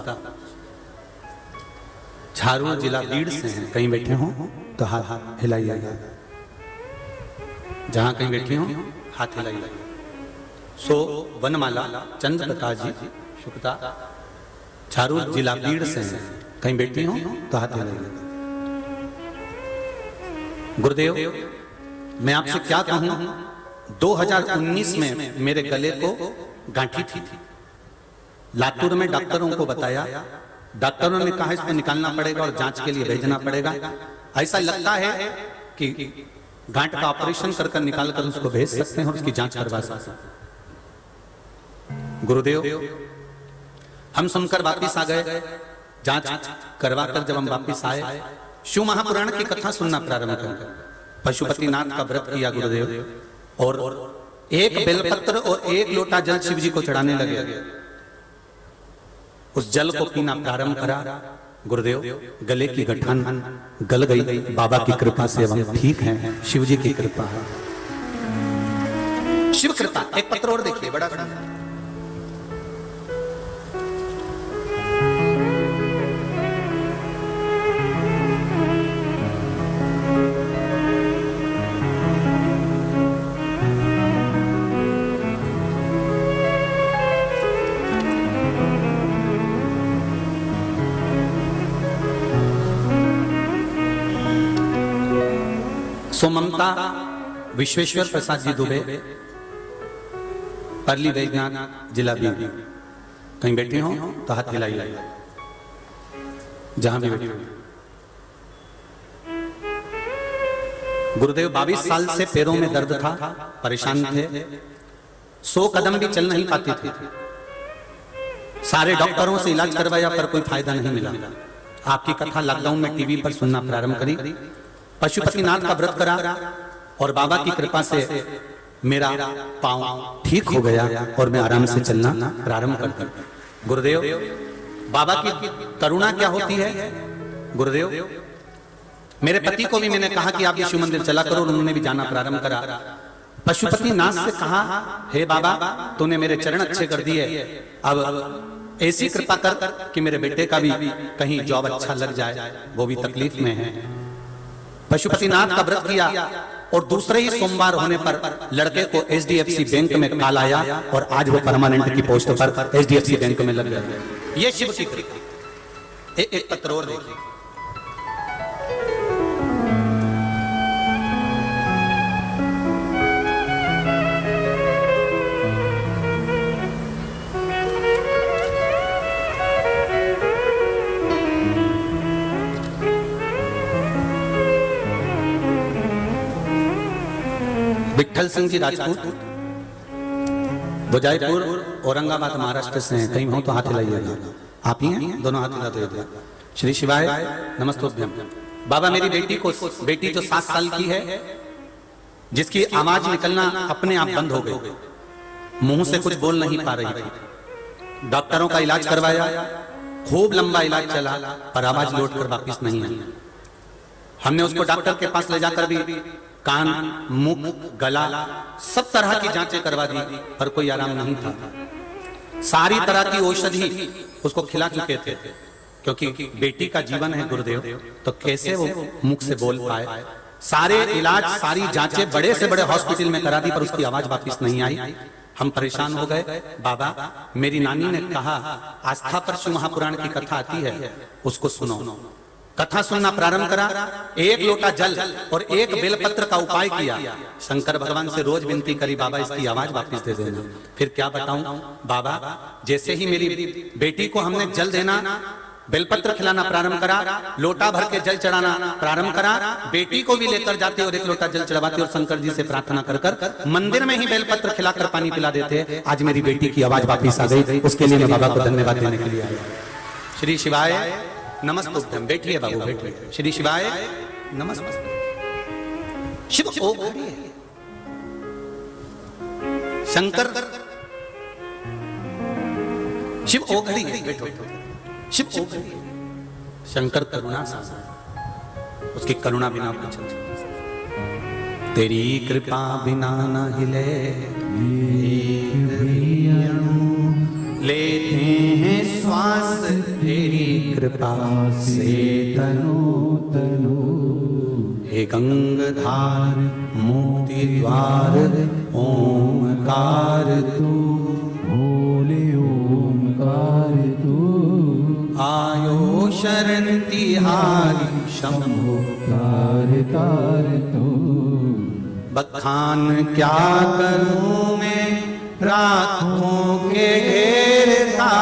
झारू जिला बीड़ से हैं। कहीं बैठे हो तो हाथ हिलाइएगा, जहां कहीं बैठे हो हाथ हिलाइएगा। सो वनमाला चंद्र प्रकाश जी शुक्ता, झारू जिला बीड़ से हैं। कहीं बैठे हो तो हाथ हिलाइएगा। गुरुदेव, मैं आपसे क्या कहूं, 2019 में मेरे गले को गांठी थी। लातूर में डॉक्टरों को बताया, डॉक्टरों ने कहा इसको निकालना पड़ेगा और जांच के लिए भेजना पड़ेगा। ऐसा लगता है कि गांठ का ऑपरेशन कर कर निकाल कर उसको भेज सकते हैं और उसकी जांच करवा सकते हैं। गुरुदेव, हम सुनकर वापिस आ गए। जांच करवा कर जब हम वापिस आए, शिव महापुराण की कथा सुनना प्रारंभ कर, पशुपतिनाथ का व्रत किया गुरुदेव, और एक बेलपत्र और एक लोटा जल शिव जी को चढ़ाने लगे। उस जल को पीना प्रारंभ करा। गुरुदेव, गले की गठान गल गई। बाबा की कृपा से हम ठीक हैं, शिव जी की कृपा है, शिव कृपा। एक पत्र और देखिए, बड़ा सुंदर। सो ममता विश्वेश्वर प्रसाद जी दुबे, परली बैजनाथ जिला बीड़। कहीं बैठे हो तो हाथ हिलाइए, जहां भी बैठे हो। गुरुदेव, 22 साल से पैरों में दर्द था, परेशान थे, 100 कदम भी चल नहीं पाती थी। सारे डॉक्टरों से इलाज करवाया पर कोई फायदा नहीं मिला। आपकी कथा लॉकडाउन में टीवी पर सुनना प्रारंभ करी, पशुपतिनाथ का व्रत करा और बाबा की कृपा से मेरा पांव ठीक हो गया और मैं आराम से चलना प्रारंभ कर दिया। गुरुदेव, बाबा की करुणा क्या होती है। गुरुदेव, मेरे पति को भी मैंने कहा कि आप ये शिव मंदिर चला करो, उन्होंने भी जाना प्रारंभ करा। पशुपतिनाथ से कहा, हे बाबा, तूने मेरे चरण अच्छे कर दिए, अब ऐसी कृपा कर कि मेरे बेटे का भी कहीं जॉब अच्छा लग जाए, वो भी तकलीफ में है। पशुपतिनाथ का व्रत किया और दूसरे ही सोमवार होने पर लड़के को HDFC बैंक में कॉल आया और आज वो परमानेंट की पोस्ट पर HDFC बैंक में लग गया। ये शिव की कृपा। एक पत्र और देखिए, विठल सिंह जी राजपूत, बुजाईपुर औरंगाबाद महाराष्ट्र से हैं। कहीं हो तो हाथ हिलाइएगा। आप ही हैं, दोनों हाथ हिला दो। श्री शिवाय नमस्तोभ्यम। बाबा, मेरी बेटी जो 7 साल की है, जिसकी आवाज निकलना अपने आप बंद हो गई, मुंह से कुछ बोल नहीं पा रही थी। डॉक्टरों का इलाज करवाया, खूब लंबा इलाज चला पर आवाज लौट कर वापिस नहीं आई। हमने उसको डॉक्टर के पास ले जाकर भी कान, मुख, गला, सब तरह की जांचें करवा दी पर कोई आराम नहीं था। सारी तरह की औषधि उसको खिला चुके थे, क्योंकि बेटी का जीवन है गुरुदेव, तो कैसे वो मुख से बोल पाए। सारे इलाज, सारी जांचें बड़े से बड़े हॉस्पिटल में करा दी पर उसकी आवाज वापस नहीं आई। हम परेशान हो गए। बाबा, मेरी नानी ने कहा आस्था पर शिव महापुराण की कथा आती है, उसको सुनो। कथा सुनना प्रारंभ करा। एक लोटा जल और एक बेलपत्र का उपाय किया। शंकर भगवान से रोज विनती करी, बाबा इसकी आवाज वापस दे देना। फिर क्या बताऊं बाबा, जैसे ही मेरी बेटी को हमने जल देना, बेलपत्र खिलाना प्रारंभ करा, लोटा भर के जल चढ़ाना प्रारंभ करा, बेटी को भी लेकर जाते और एक लोटा जल चढ़ाते और शंकर जी से प्रार्थना कर कर मंदिर में ही बेलपत्र खिलाकर पानी पिला देते। आज मेरी बेटी की आवाज वापस आ गई। उसके लिए मैं बाबा को धन्यवाद देने के लिए आया। श्री शिवाय नमस्तुभ्यम। बैठिए बाबू, बैठिए। श्री शिवाय नमस्ते। शिव ओ घड़ी है। शंकर शिव ओ घड़ी है। बैठो। शिव ओ घड़ी है। शंकर करुणा सागर, उसकी करुणा बिना कुछ नहीं। तेरी कृपा बिना न हिले लेते हैं श्वास, तेरी कृपा से तनु तनु। हे गंगाधार मुक्ति द्वार ओमकार तू, भोले ओमकार तू। आयो शरण तिहारी शंभो तार तार तू। बखान क्या करूं मैं रातों के ढेर का,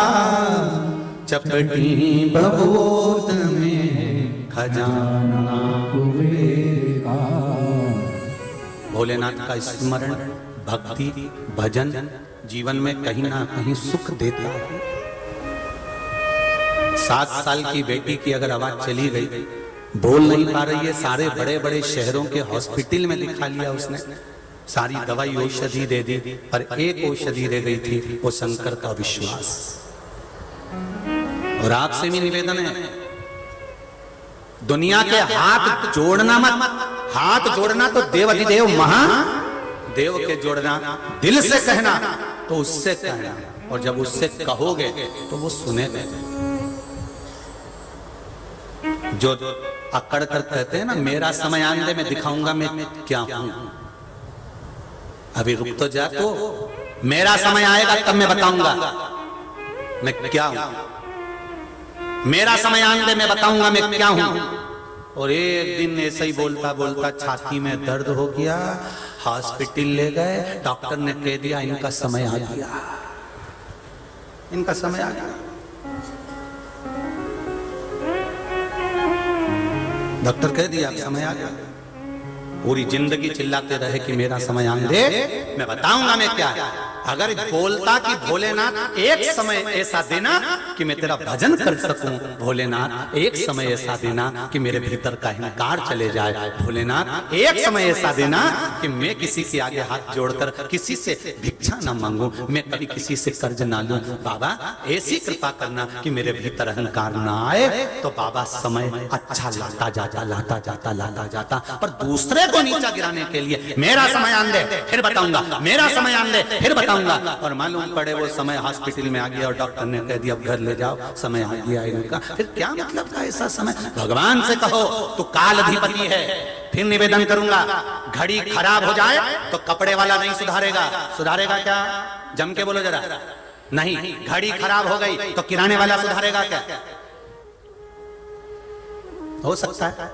चपटी बबूत में खजाना कुबेर का। भोलेनाथ का स्मरण, भक्ति, भजन जीवन में कहीं ना कहीं सुख देता है। 7 साल की बेटी की अगर आवाज चली गई, बोल नहीं पा रही है, सारे बड़े बड़े शहरों के हॉस्पिटल में दिखा लिया उसने, सारी दवाई औषधि दे दी, पर एक औषधि रह गई थी, वो शंकर का विश्वास। और आपसे भी निवेदन है, दुनिया के हाथ जोड़ना मत। हाथ जोड़ना तो देव अधिदेव महादेव के जोड़ना, दिल से कहना तो उससे कहना, और जब उससे कहोगे तो वो सुनेगा। जो अकड़ कर कहते हैं ना, मेरा समय आने दे, मैं दिखाऊंगा मैं क्या हूं। अभी रुक तो जा, तो मेरा समय आएगा तब मैं बताऊंगा मैं क्या हूं। मेरा समय आने दे, मैं बताऊंगा मैं क्या हूं। और एक दिन ऐसे ही बोलता बोलता छाती में दर्द हो गया, हॉस्पिटल ले गए, डॉक्टर ने कह दिया इनका समय आ गया, इनका समय आ गया। डॉक्टर कह दिया समय आ गया। पूरी जिंदगी चिल्लाते रहे कि मेरा समय आने दे, मैं बताऊंगा मैं क्या है। अगर बोलता कि भोलेनाथ एक समय ऐसा देना कि मैं तेरा भजन कर सकूं, भोलेनाथ एक समय ऐसा देना कि मेरे भीतर का अहंकार चले जाए, भोलेनाथ एक समय ऐसा देना कि मैं किसी के आगे हाथ जोड़कर किसी से भिक्षा ना मांगूं, मैं कभी किसी से कर्ज ना लूं। बाबा ऐसी कृपा करना कि मेरे भीतर अहंकार ना आए। तो बाबा समय अच्छा लाता जाता लाता जाता लाता जाता, पर दूसरे को नीचा गिराने के लिए मेरा समय आन दे फिर बताऊंगा, मेरा समय आन दे फिर बताऊंगा। और मालूम पड़े वो समय हॉस्पिटल में आ गया और डॉक्टर ने कह दिया अब घर ले जाओ, समय आ गया इनका। फिर क्या मतलब का ऐसा समय? भगवान से कहो तू काल अधिपति है। फिर निवेदन करूंगा, घड़ी खराब हो जाए तो कपड़े वाला नहीं सुधारेगा। सुधारेगा क्या? जम के बोलो जरा। नहीं, घड़ी खराब हो गई तो किराने वाला सुधारेगा क्या? हो सकता है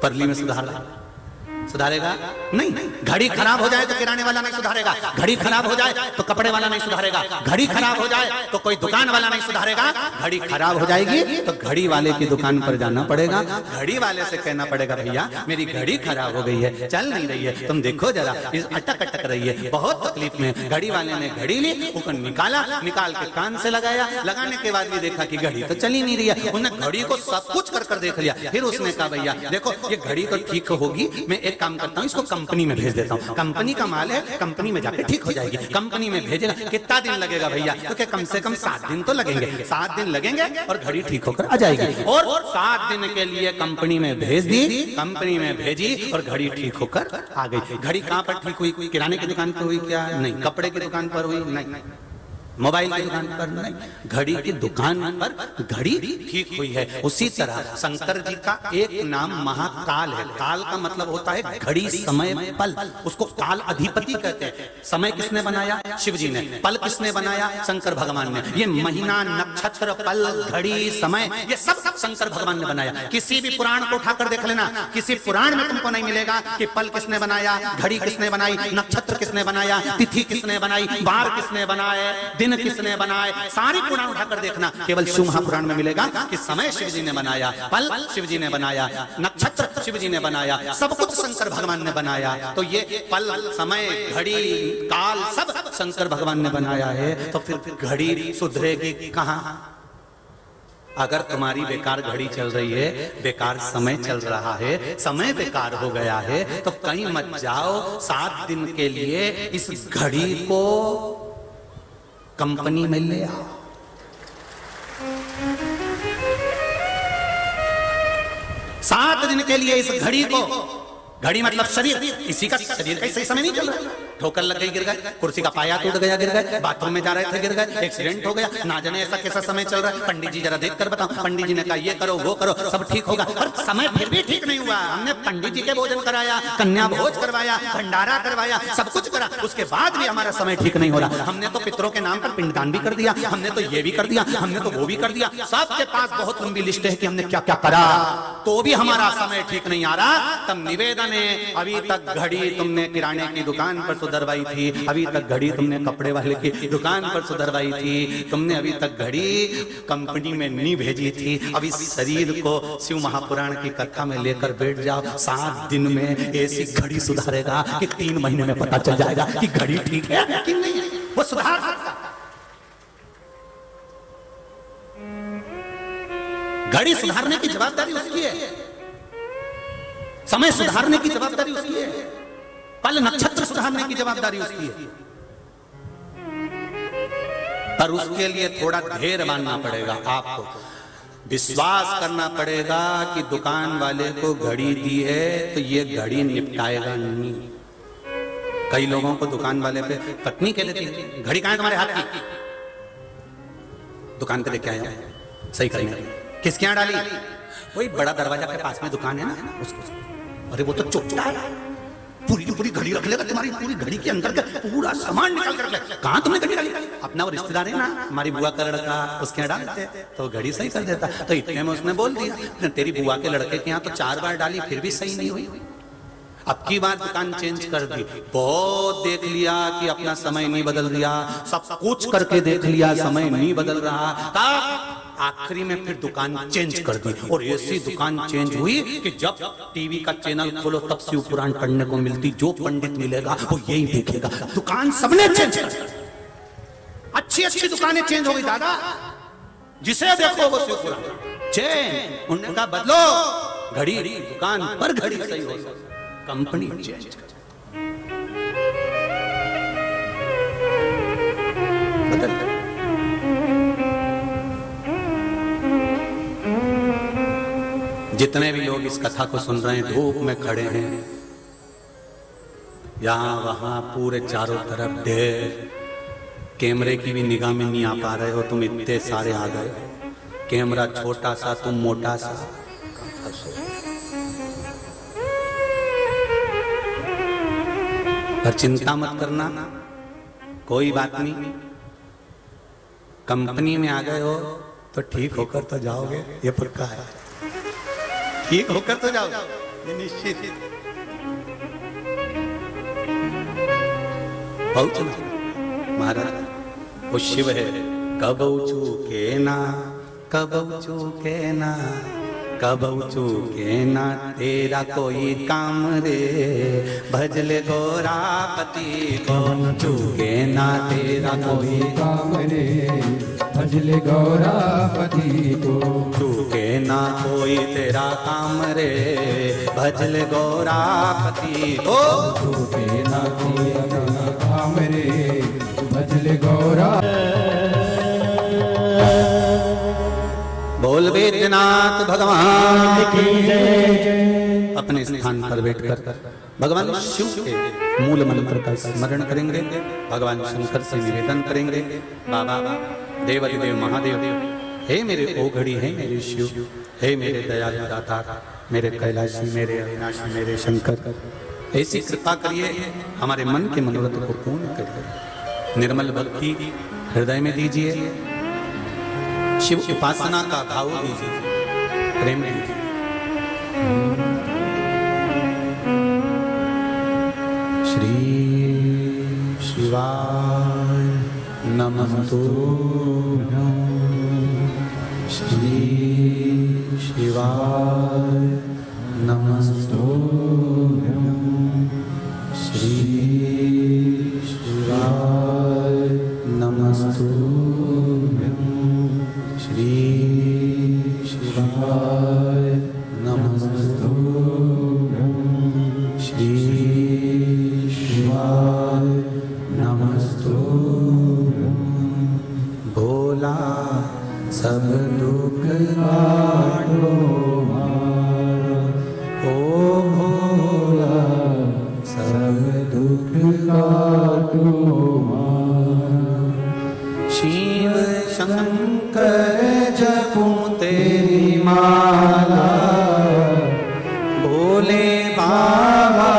परली में सुधारेगा नहीं। घड़ी खराब हो जाए तो किराने वाला नहीं सुधारेगा, घड़ी खराब हो जाए तो कपड़े वाला नहीं सुधारेगा, घड़ी खराब हो जाए तो कोई दुकान वाला नहीं सुधारेगा। घड़ी खराब हो जाएगी तो घड़ी वाले की दुकान पर जाना पड़ेगा, घड़ी वाले से कहना पड़ेगा भैया मेरी घड़ी खराब हो गई है, चल नहीं रही है, तुम देखो जरा, इस अटक अटक रही है, बहुत तकलीफ में। घड़ी वाले ने घड़ी ली, ऊपर निकाला, निकाल के कान से लगाया, लगाने के बाद भी देखा कि घड़ी तो चली नहीं रही है। उन्होंने घड़ी को सब कुछ कर देख लिया। फिर उसने कहा भैया देखो ये घड़ी तो ठीक होगी, मैं एक एक काम करता हूँ, इसको कंपनी में भेज देता हूँ, कंपनी का माल है, कंपनी में जाके ठीक हो जाएगी। कंपनी में भेजेगा, कितना दिन लगेगा भैया? तो क्या कम से कम 7 दिन तो लगेंगे, 7 दिन लगेंगे और घड़ी ठीक होकर आ जाएगी। और 7 दिन के लिए कंपनी में भेज दी, कंपनी में भेजी और घड़ी ठीक होकर आ गई। घड़ी कहाँ पर ठीक हुई? किराने की दुकान पर हुई क्या? नहीं। कपड़े की दुकान पर हुई? नहीं। मोबाइल की दुकान पर नहीं, घड़ी की दुकान पर घड़ी ठीक हुई है। उसी तरह शंकर जी का एक नाम महाकाल है। काल का मतलब होता है घड़ी, समय, पल। उसको काल अधिपति कहते हैं। समय किसने बनाया? शिव जी ने। पल किसने बनाया? शंकर भगवान ने। ये महीना, नक्षत्र, पल, घड़ी, समय, ये सब शंकर भगवान ने बनाया। किसी भी पुराण को उठाकर देख लेना, किसी पुराण में तुमको नहीं मिलेगा कि पल किसने बनाया, घड़ी किसने बनाई, नक्षत्र किसने बनाया, तिथि किसने बनाई, वार किसने बनाए, दिन किसने बनाए। सारी पुराण उठाकर देखना, केवल शिव महापुराण में मिलेगा कि समय शिव जी ने बनाया, पल शिव जी ने बनाया, नक्षत्र शिव जी ने बनाया, सब कुछ शंकर भगवान ने बनाया। तो ये पल, समय, घड़ी, काल सब शंकर भगवान ने बनाया है। तो फिर घड़ी सुधरेगी कहां? अगर तुम्हारी बेकार घड़ी चल रही है, बेकार समय चल रहा है, समय बेकार हो गया है, तो कहीं मत जाओ। 7 दिन के लिए इस घड़ी को कंपनी में ले आओ। 7 दिन के लिए इस घड़ी को, घड़ी मतलब शरीर, इसी का शरीर का सही समय नहीं चल रहा। ठोकर लग गई, गिर गए, कुर्सी का पाया टूट गया, गिर गए, बाथरूम में जा रहे थे, गिर गए, एक्सीडेंट हो गया, ना जाने ऐसा कैसा समय चल रहा है। पंडित जी जरा देख कर बताओ। पंडित जी ने कहा ये करो, वो करो, सब ठीक होगा, पर समय फिर भी ठीक नहीं हुआ। हमने पंडित जी के भोजन कराया, कन्या भोज करवाया, भंडारा करवाया, सब कुछ करा, उसके बाद भी हमारा समय ठीक नहीं हो रहा। हमने तो पितरों के नाम पर पिंडदान भी कर दिया, हमने तो ये भी कर दिया, हमने तो वो भी कर दिया, सबके पास बहुत लंबी लिस्ट है कि हमने क्या क्या करा, तो भी हमारा समय ठीक नहीं आ रहा। तब निवेदन है, अभी तक घड़ी तुमने किराने की दुकान पर सुधरवाई थी, अभी तक घड़ी तुमने कपड़े वाले की दुकान पर सुधरवाई थी, तुमने अभी तक घड़ी कंपनी में नहीं भेजी थी। अभी शरीर को शिव महापुराण की कथा में लेकर बैठ जाओ। 7 दिन में ऐसी घड़ी सुधारेगा कि 3 महीने में पता चल जाएगा कि घड़ी ठीक है कि नहीं। वो सुधार सकता। घड़ी सुधारने की जवाबदारी उसकी है, समय सुधारने की जवाबदारी उसकी है, पल नक्षत्र सुधारने की जवाबदारी उसकी है। पर उसके लिए थोड़ा धैर्य मानना पड़ेगा। आपको विश्वास करना पड़ेगा कि दुकान वाले को घड़ी दी है तो ये घड़ी निपटाएगा नहीं। कई लोगों को दुकान वाले पे पत्नी कह लेती है, घड़ी कहां है तुम्हारे हाथ की? दुकान पे लेके आया सही करने के लिए। किसके यहाँ डाली? वही बड़ा दरवाजा के पास में दुकान है ना, उसको। अरे वो तो चोटा है, पूरी की पूरी घड़ी रख लेगा, तुम्हारी पूरी घड़ी के अंदर का पूरा सामान निकाल कर रख ले। कहां तुमने घड़ी डाली? अपना वो रिश्तेदार है ना, हमारी बुआ का लड़का, उसके यहाँ डालते तो घड़ी सही कर देता। तो इतने में उसने बोल दिया, तेरी बुआ के लड़के के यहाँ तो 4 बार डाली फिर भी सही नहीं हुई, अब की बार दुकान चेंज कर दी। बहुत देख लिया कि अपना समय नहीं बदल दिया, सब कुछ करके देख लिया, समय नहीं बदल रहा। आखिरी में फिर दुकान चेंज कर दी। और ऐसी दुकान चेंज हुई कि जब टीवी का चैनल खोलो तब शिव पुराण पढ़ने को मिलती। जो पंडित मिलेगा वो यही देखेगा। दुकान सबने चेंज कर दी, अच्छी अच्छी दुकानें चेंज हो गई दादा, जिसे देखो वो शिव पुराण चेंज। उन्होंने कहा बदलो घड़ी, दुकान पर घड़ी सही हो, कंपनी चेंज बदल। जितने भी लोग इस कथा को सुन रहे हैं, धूप में खड़े हैं, यहां वहां पूरे चारों तरफ ढेर, कैमरे की भी निगाह में नहीं आ पा रहे हो, तुम इतने सारे आ गए। कैमरा छोटा सा, तुम मोटा सा। पर चिंता मत करना, कोई बात नहीं। कंपनी में आ गए हो तो ठीक होकर तो जाओगे, ये पक्का है। ठीक होकर तो जाओगे, ये निश्चित। महाराज वो शिव है, कब चूके ना, कब चूके ना, कब चूके ना तेरा कोई काम रे, भजले गोरापति को चूके ना तेरा कोई काम रे, भजले गौरापति को। चूके ना कोई तेरा काम रे, भजले गौरापति को। चूके ना कोई तेरा काम रे, भजले गौरा। बोल वेद्यनाथ भगवान की जय। अपने स्थान पर बैठकर भगवान शिव के मूल मंत्र का स्मरण करेंगे। भगवान शंकर से निवेदन करेंगे, बाबा देवाधिदेव महादेव, हे मेरे ओघड़ी, हे मेरे शिव, हे मेरे दयालु दाता, मेरे कैलाशी, मेरे अविनाशी, मेरे शंकर, ऐसी कृपा करिए हमारे मन के मनोरथ को पूर्ण करिए। निर्मल भक्ति हृदय में दीजिए, शिव उपासना का भाव दीजिए, प्रेम दीजिए। श्री शिवाय नमस्तुभ्यं, श्री शिवाय नमस्तुभ्यं, श्री शिवाय नमस्तुभ्यं, श्री शिवाय नमस्तुभ्यं, श्री शिवाय नमस्तुभ्यं। भोला सब दुख काटो मारा, ओ भोला सब दुख काटो मारा। शिव शंकर जपूं तेरी माला, भोले बाबा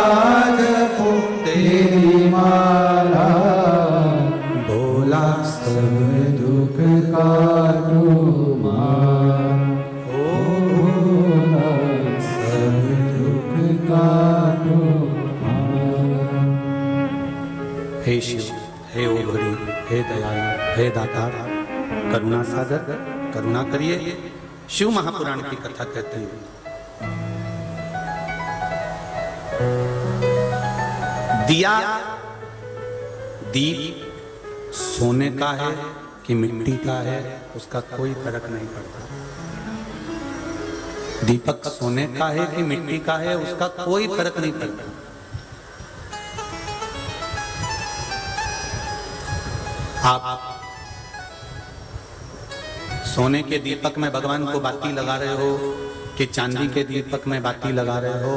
जपूं तेरी माला। भोला सब दुख काटो मारा, ओ भोला सब दुख काटो मारा। हे शिव, हे ओघड़ी, हे दयालु, हे दातार, करुणा सागर, करुणा करिए। शिव महापुराण की कथा कहती है, दिया दीप सोने का है कि मिट्टी का है, उसका कोई फर्क नहीं पड़ता। दीपक सोने का है कि मिट्टी का है, उसका कोई फर्क नहीं पड़ता। आप सोने के दीपक में भगवान को बाती लगा रहे हो, कि चांदी के दीपक में बाती लगा रहे हो,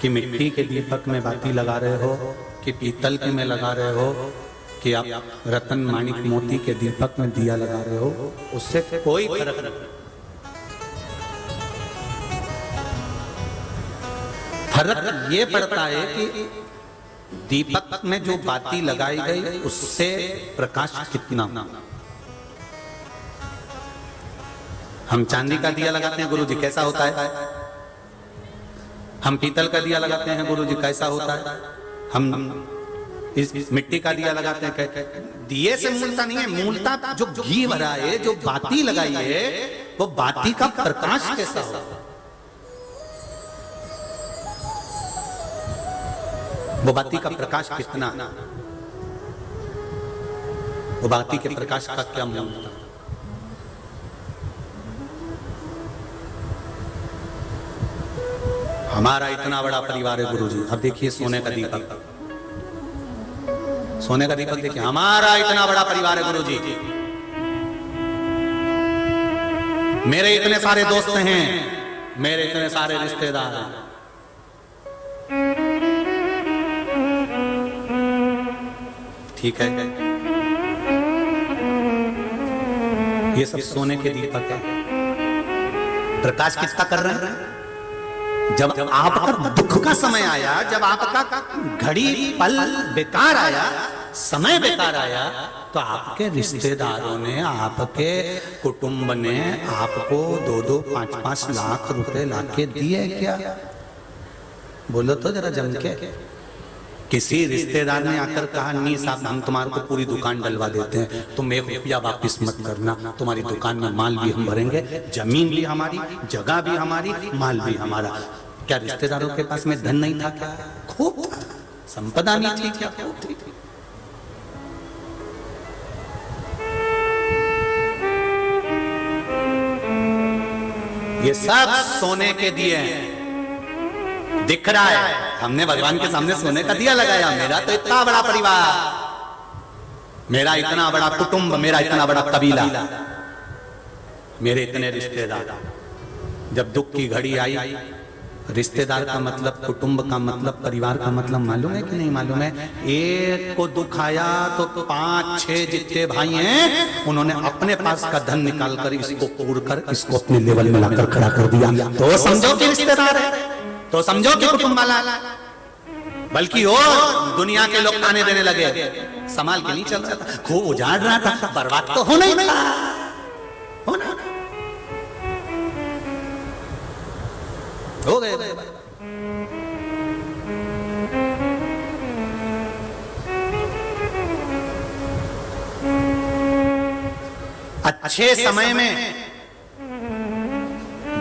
कि मिट्टी के दीपक में बाती लगा रहे हो, कि पीतल के में लगा रहे हो, कि आप रतन माणिक मोती के दीपक में दिया लगा रहे हो, उससे कोई फर्क नहीं। फर्क ये पड़ता है कि दीपक में जो बाती लगाई गई उससे प्रकाश कितना। हम चांदी का दिया लगाते हैं गुरुजी, कैसा होता है? हम पीतल का दिया लगाते हैं गुरुजी, कैसा होता है? हम इस मिट्टी का दिया लगाते हैं, दिए से मूलता नहीं है, मूलता जो घी भरा है, जो बाती लगाई है, वो बाती का प्रकाश कैसा होता है? वो बाती का प्रकाश कितना, वो बाती के प्रकाश का क्या मूल्य था? हमारा इतना बड़ा परिवार है गुरुजी, अब देखिए सोने का दीपक, सोने का दीपक देखिए, हमारा इतना बड़ा परिवार है गुरुजी, मेरे इतने सारे दोस्त हैं, मेरे इतने सारे रिश्तेदार हैं, ठीक है, ये सब सोने के दीपक है। प्रकाश किसका कर रहे हैं? जब आपका दुख का समय आया, जब आपका घड़ी पल बेकार आया, समय बेकार आया, तो आपके रिश्तेदारों ने, आपके कुटुंब ने आपको 2-2, 5-5 लाख रुपए लाके दिए क्या? बोलो तो जरा जम के। किसी रिश्तेदार ने आकर कहा, नहीं साहब हम तुम्हारे को पूरी दुकान डलवा देते हैं, तुम 1 रुपया वापिस मत करना, तुम्हारी दुकान में माल भी हम भरेंगे, जमीन भी हमारी, जगह भी हमारी, माल भी हमारा। क्या रिश्तेदारों के पास में धन नहीं था क्या? खूब था। संपदा नहीं थी क्या? खूब थी। ये सब सोने के दिए हैं, दिख रहा है। हमने भगवान के सामने सोने का दिया लगाया। मेरा तो इतना बड़ा परिवार, मेरा इतना बड़ा कुटुंब, मेरा इतना बड़ा कबीला, मेरे इतने रिश्तेदार। जब दुख की घड़ी आई, रिश्तेदार का मतलब, कुटुंब का मतलब, परिवार का मतलब मालूम है कि नहीं मालूम है? एक को दुख आया तो 5-6 जितने भाई हैं उन्होंने अपने पास का धन निकाल कर इसको पूर कर इसको अपने लेवल में लाकर खड़ा कर दिया। तो समझो कि रिश्तेदार है, तो समझो कि कुटुंब वाला। बल्कि और दुनिया के लोग ताने देने लगे, संभाल के नहीं चल रहा था, खूब उजाड़ रहा था, बर्बाद तो होना ही था, होना हो गए। अच्छे समय में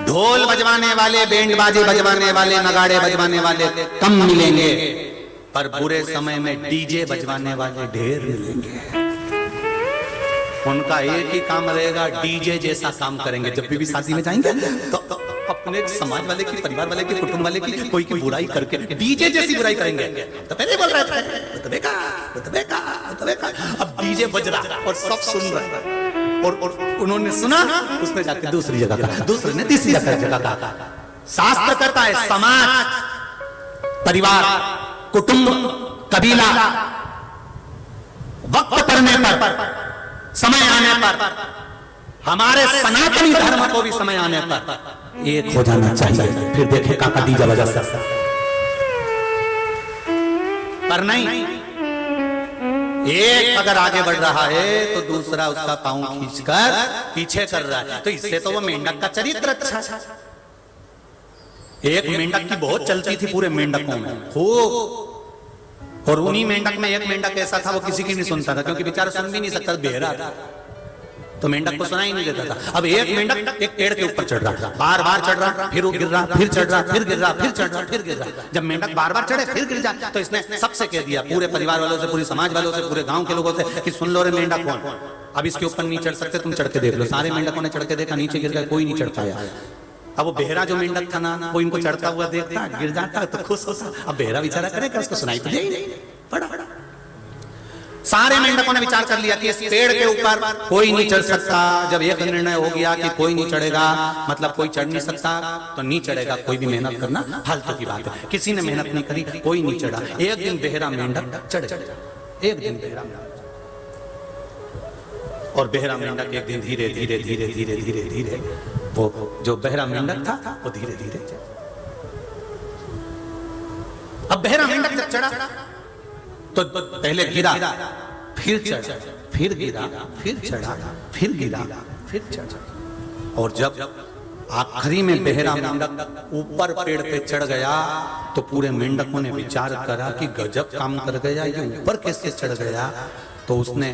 ढोल बजवाने वाले, बैंड बाजे बजवाने वाले, नगाड़े बजवाने वाले कम मिलेंगे, पर बुरे समय में डीजे बजवाने वाले ढेर मिलेंगे। उनका एक ही काम रहेगा, डीजे जैसा काम करेंगे। जब भी शादी में जाएंगे तो अपने समाज वाले की, परिवार वाले की, कुटुंब वाले की कोई की बुराई करके डीजे जैसी बुराई करेंगे। तो पहले बोल रहे थे अब डीजे बज रहा और सब सुन रहे हैं, और उन्होंने सुना, उसने जाके दूसरी जगह का, दूसरे ने तीसरी जगह का। शास्त्र कहता है समाज, परिवार, कुटुंब, कबीला वक्त पड़ने पर, समय आने पर, हमारे सनातनी धर्म को भी समय आने पर एक हो जाना चाहिए। फिर देखे काका डीजे बजा सकता, पर नहीं, एक अगर आगे बढ़ रहा है तो दूसरा उसका पांव खींचकर पीछे कर रहा है। तो इससे तो वो मेंढक का चरित्र अच्छा है। एक मेंढक की बहुत चलती थी पूरे मेंढकों में, खूब, और उन्हीं मेंढक में एक मेंढक ऐसा था वो किसी की नहीं सुनता था, क्योंकि बेचारा सुन भी नहीं सकता, बहरा था, तो मेंढक को सुना ही नहीं देता था। अब एक मेंढक एक पेड़ के ऊपर चढ़ रहा, बार बार चढ़ रहा, फिर वो गिर रहा, फिर चढ़ रहा, फिर गिर रहा, फिर चढ़ रहा, फिर गिर रहा। जब मेंढक बार बार चढ़े फिर गिर जाए तो इसने सबसे कह दिया, पूरे परिवार वालों से, पूरे समाज वालों से, पूरे गांव के लोगों से, कि सुन लो रे मेंढक कौन, अब इसके ऊपर नहीं चढ़ सकते, तुम चढ़ के देख लो। सारे मेंढकों ने चढ़ के देखा, नीचे गिर गए, कोई नहीं चढ़ पाया। अब वो बेहरा जो मेंढक था ना, वो इनको चढ़ता हुआ देखता, गिर जाता तो खुश होता। अब बेहरा बेचारा करेगा, उसको सुनाई तो दे नहीं, बड़ा सारे मेंढकों ने विचार कर लिया कि इस पेड़ के ऊपर कोई नहीं चढ़ सकता। जब एक निर्णय हो गया कि कोई नहीं चढ़ेगा, मतलब कोई चढ़ नहीं सकता, तो नहीं चढ़ेगा, कोई भी मेहनत करना फालतू की बात है। किसी ने मेहनत नहीं करी, कोई नहीं चढ़ा। एक दिन बेहरा मेंढक चढ़ गया, एक दिन बेहरा, और बेहरा मेंढक एक दिन धीरे धीरे धीरे धीरे धीरे धीरे, वो जो बेहरा मेंढक था वो धीरे धीरे, अब बेहरा मेंढक जब चढ़ा तो पहले गिरा, फिर चढ़ा, फिर गिरा, फिर चढ़ा, फिर गिरा, फिर चढ़ा, और जब आखिरी में बेहरा मेंढक ऊपर पेड़ पे चढ़ गया तो पूरे मेंढकों ने विचार करा कि गजब काम कर गया, ये ऊपर कैसे चढ़ गया। तो उसने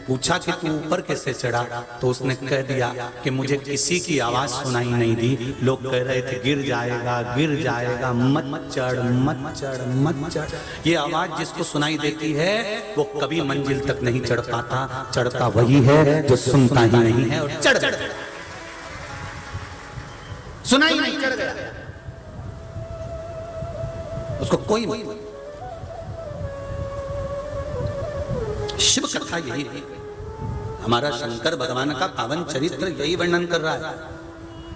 पूछा कि तू ऊपर कैसे चढ़ा, तो उसने कह दिया कि मुझे किसी की आवाज सुनाई नहीं दी, लोग कह रहे थे गिर जाएगा, गिर जाएगा, मत चढ़, मत चढ़, मत चढ़। ये आवाज जिसको सुनाई देती है वो कभी मंजिल तक नहीं चढ़ पाता, चढ़ता वही है जो सुनता ही नहीं है और चढ़ गया, सुनाई नहीं, चढ़ गया, उसको कोई शिव कथा यही है। हमारा शंकर भगवान का पावन चरित्र यही वर्णन कर रहा है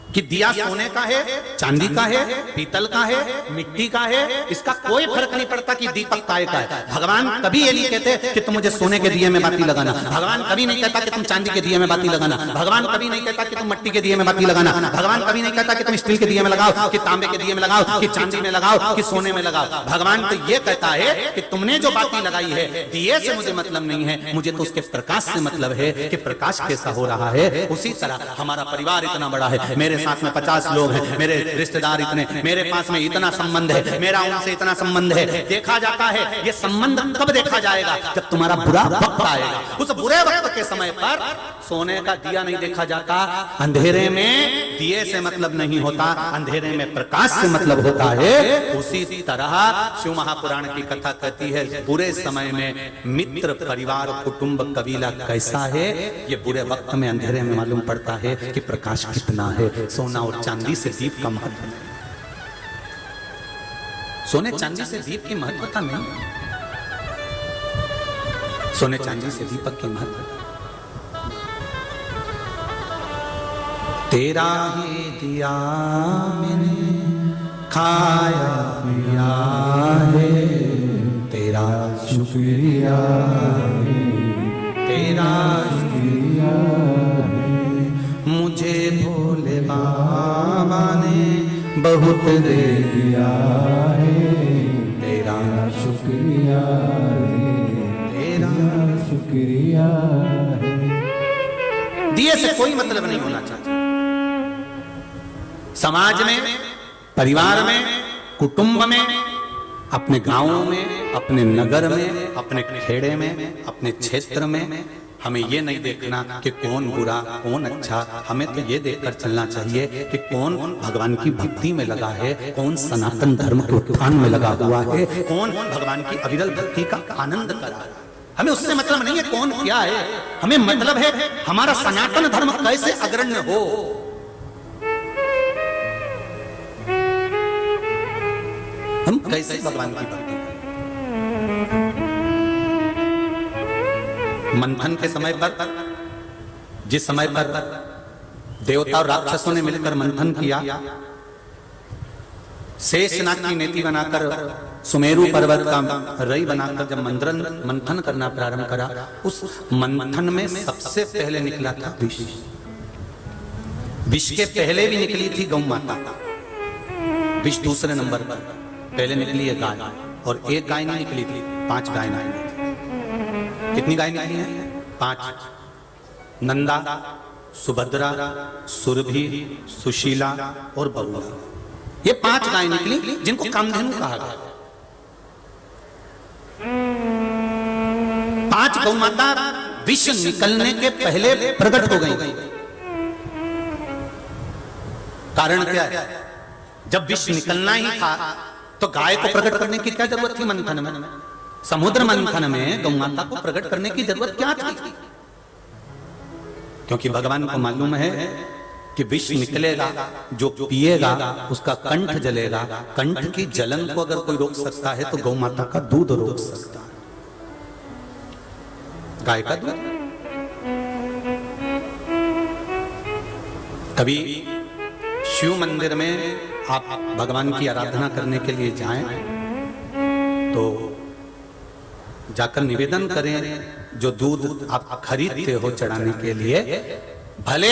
कि दिया सोने का है, चांदी का है, पीतल का है, मिट्टी का है, इसका कोई फर्क नहीं पड़ता कि दीपक काय का है। भगवान कभी ये नहीं कहते कि तुम मुझे सोने के दिए में बाती लगाना, भगवान कभी नहीं कहता कि तुम चांदी के दिए में बाती लगाना, भगवान कभी नहीं कहता कि तुम मिट्टी के दिए में बाती लगाना, भगवान कभी नहीं कहता कि तुम स्टील के दिए में लगाओ, कि तांबे के दिए में लगाओ, कि चांदी में लगाओ, कि सोने में लगाओ। भगवान तो ये कहता है कि तुमने जो बाती लगाई है, दिए से मुझे मतलब नहीं है, मुझे तो उसके प्रकाश से मतलब है कि प्रकाश कैसा हो रहा है। उसी तरह हमारा परिवार इतना बड़ा है, मेरे साथ में 50 लोग हैं, मेरे रिश्तेदार इतने, मेरे पास में इतना संबंध है, मेरा उनसे इतना संबंध है। देखा जाता है ये संबंध कब देखा जाएगा, जब तुम्हारा बुरा वक्त आएगा। उस बुरे वक्त के समय पर सोने का दिया नहीं देखा जाता, अंधेरे में दिए से मतलब नहीं होता, अंधेरे में प्रकाश से मतलब होता है। उसी तरह शिव महापुराण की कथा कहती है बुरे समय में मित्र, परिवार, कुटुंब, कबीला कैसा है, ये बुरे वक्त में अंधेरे में मालूम पड़ता है कि प्रकाश कितना है। सोना और चांदी से दीप का महत्व नहीं। सोने चांदी से दीप की महत्वता नहीं, सोने चांदी से दीपक की महत्वता। तेरा ही दिया मैंने खाया पिया है, तेरा शुक्रिया है, तेरा शुक्रिया है, मुझे भोले बाबा ने बहुत दे दिया है, तेरा शुक्रिया है, तेरा शुक्रिया है। दिए से कोई मतलब नहीं होना चाहिए। समाज में, परिवार में, कुटुंब में, अपने गांवों में, अपने नगर में, अपने खेड़े में, अपने क्षेत्र में हमें ये नहीं देखना कि कौन बुरा कौन अच्छा, हमें तो ये देखकर चलना चाहिए कि कौन भगवान की भक्ति में लगा है, कौन सनातन धर्म के उत्थान में लगा हुआ है, कौन भगवान की अविरल भक्ति का आनंद कर रहा है। हमें उससे मतलब नहीं है कौन क्या है, हमें मतलब है हमारा सनातन धर्म कैसे अग्रण्य हो। हम कैसे भगवान की भक्ति करें। मंथन के समय पर, जिस समय पर देवता और राक्षसों ने मिलकर मंथन किया, शेषनाग की नेति बनाकर सुमेरु पर्वत का रई बनाकर जब मंथन करना प्रारंभ करा, उस मंथन में सबसे पहले निकला था विष। विष के पहले भी निकली थी गौ माता, विष दूसरे नंबर पर, पहले निकली है गाय, और एक गाय नहीं निकली थी, 5 गाय निकली थी। कितनी गाय निकली हैं? 5। नंदा, सुभद्रा, सुरभि, सुशीला और बहुला, ये 5 गाय निकली जिनको कामधेनु कहा गया। 5 गौ माता विष निकलने के पहले प्रकट हो गई। कारण क्या है? जब विष निकलना ही था तो गाय को प्रकट करने की क्या जरूरत थी? मंथन में, समुद्र मंथन में गौ माता को प्रकट करने की जरूरत क्या थी? क्योंकि भगवान को मालूम है कि विष निकलेगा, जो पिएगा उसका कंठ जलेगा, कंठ की जलन को अगर कोई रोक सकता है तो गौ माता का दूध रोक सकता है, गाय का दूध। कभी शिव मंदिर में आप भगवान की आराधना करने के लिए जाएं तो जाकर निवेदन करें, जो दूध आप खरीदते हो चढ़ाने के लिए, भले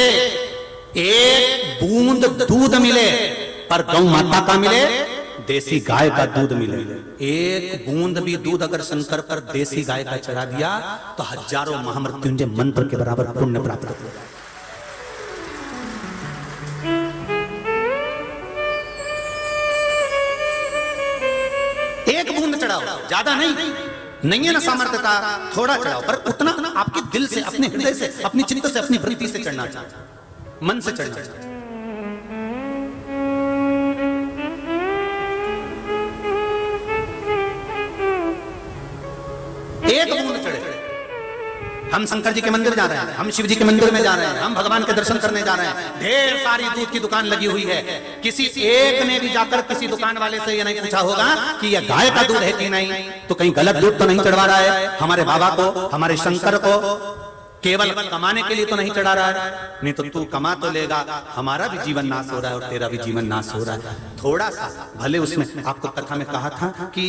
1 बूंद दूध मिले पर गौ माता का मिले, देसी गाय का दूध मिले। 1 बूंद भी दूध अगर शंकर पर देसी गाय का चढ़ा दिया तो हजारों महामृत्युंजय मंत्र के बराबर पुण्य प्राप्त हो जाए। 1 बूंद चढ़ाओ, ज्यादा नहीं है ना सामर्थ्यता, थोड़ा चढ़ाओ, पर उतना आपके दिल से, अपने हृदय से, अपनी चिंता से, अपनी वृत्ति से चढ़ना चाहिए, मन से चढ़ना चाहिए। 1 बूंद चढ़े। हम शंकर जी के मंदिर जा रहे हैं, हम शिव जी के मंदिर में जा रहे हैं, हम भगवान के दर्शन करने जा रहे हैं, ढेर सारी दूध की दुकान लगी हुई है, किसी एक ने भी जाकर किसी दुकान वाले से ये नहीं पूछा होगा कि यह गाय का दूध है कि नहीं, तो कहीं गलत दूध तो नहीं चढ़वा रहा है हमारे बाबा को, हमारे शंकर को, केवल कमाने के लिए तो नहीं चढ़ा रहा है। नहीं तो तू कमा तो लेगा, हमारा भी जीवन नाश हो रहा है और तेरा भी जीवन नाश हो रहा है। थोड़ा सा भले उसमें, आपको कथा में कहा था कि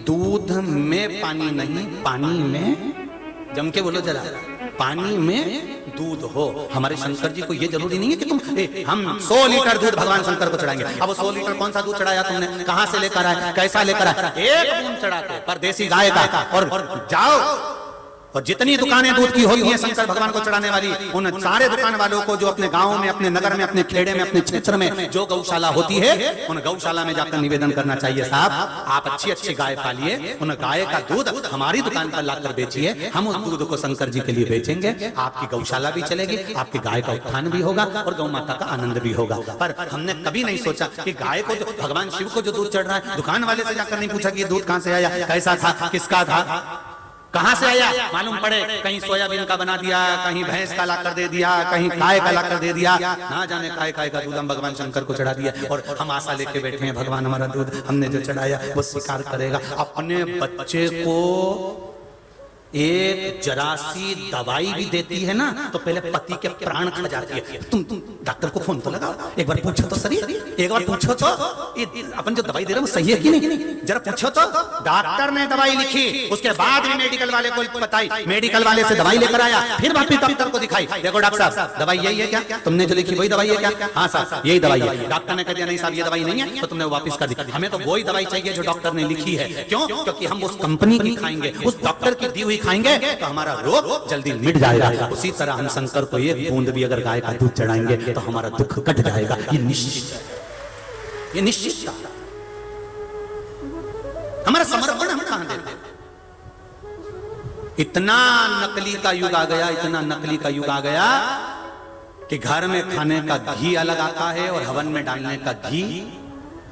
दूध में पानी नहीं, पानी में, जम के बोलो जरा, पानी में दूध हो। हमारे शंकर जी को ये जरूरी नहीं है कि हम 100 लीटर दूध भगवान शंकर को चढ़ाएंगे। अब 100 लीटर कौन सा दूध चढ़ाया तुमने, कहां से लेकर आए, कैसा लेकर आए? 1 बूंद चढ़ाते पर देसी गाय का, और जाओ और जितनी दुकानें दूध की होती हैं शंकर भगवान को चढ़ाने वाली, उन सारे दुकान वालों को जो अपने गांव में, अपने नगर में, अपने खेड़े में, अपने क्षेत्र में जो गौशाला होती है, उन गौशाला में जाकर निवेदन करना चाहिए, साहब आप अच्छी अच्छी गाय पालिए, उन गाय का दूध हमारी दुकान पर लाकर बेचिए, हम उस दूध को शंकर जी के लिए बेचेंगे, आपकी गौशाला भी चलेगी, आपकी गाय का उत्थान भी होगा और गौ माता का आनंद भी होगा। पर हमने कभी नहीं सोचा कि गाय को, जो भगवान शिव को जो दूध चढ़ रहा है, दुकान वाले से जाकर नहीं पूछा कि ये दूध कहां से आया, कैसा था, किसका था। कहां से आया मालूम पड़े, कहीं सोयाबीन का बना दिया, कहीं भैंस का ला कर दे दिया, कहीं गाय का ला कर दे दिया, ना जाने काय काय का दूध हम भगवान शंकर को चढ़ा दिया। और हम आशा लेके बैठे हैं भगवान हमारा दूध हमने जो चढ़ाया वो स्वीकार करेगा। अपने बच्चे को एक जरा सी दवाई भी देती है ना तो पहले पति के प्राण खा जाती है। तुम डॉक्टर को फोन तो लगाओ, एक बार पूछो तो सही, एक बार पूछो तो ये अपन जो दवाई दे रहे हैं वो सही है कि नहीं, जरा पूछो तो। डॉक्टर ने दवाई लिखी, उसके बाद भी मेडिकल वाले को बताई, मेडिकल वाले से दवाई लेकर आया, फिर वापिस डॉक्टर को दिखाई, देखो डॉक्टर साहब दवाई यही है क्या, तुमने जो लिखी वही दवाई है क्या, हाँ साहब यही दवाई है। डॉक्टर ने कह दिया नहीं साहब ये दवाई नहीं है, तो तुमने वापिस कर दी। हमें तो वही दवाई चाहिए जो डॉक्टर ने लिखी है। क्यों? क्योंकि हम उस कंपनी की खाएंगे, उस डॉक्टर की दी हुई खाएंगे तो हमारा रोग जल्दी मिट जाएगा। उसी तरह हम शंकर को एक बूंद भी अगर गाय का दूध चढ़ाएंगे तो हमारा दुख कट जाएगा। ये निश्चित है, ये निश्चित था। हमारा समर्पण हम कहां देते हैं? इतना नकली का युग आ गया, इतना नकली का युग आ गया कि घर में खाने का घी अलग आता है और हवन में डालने का घी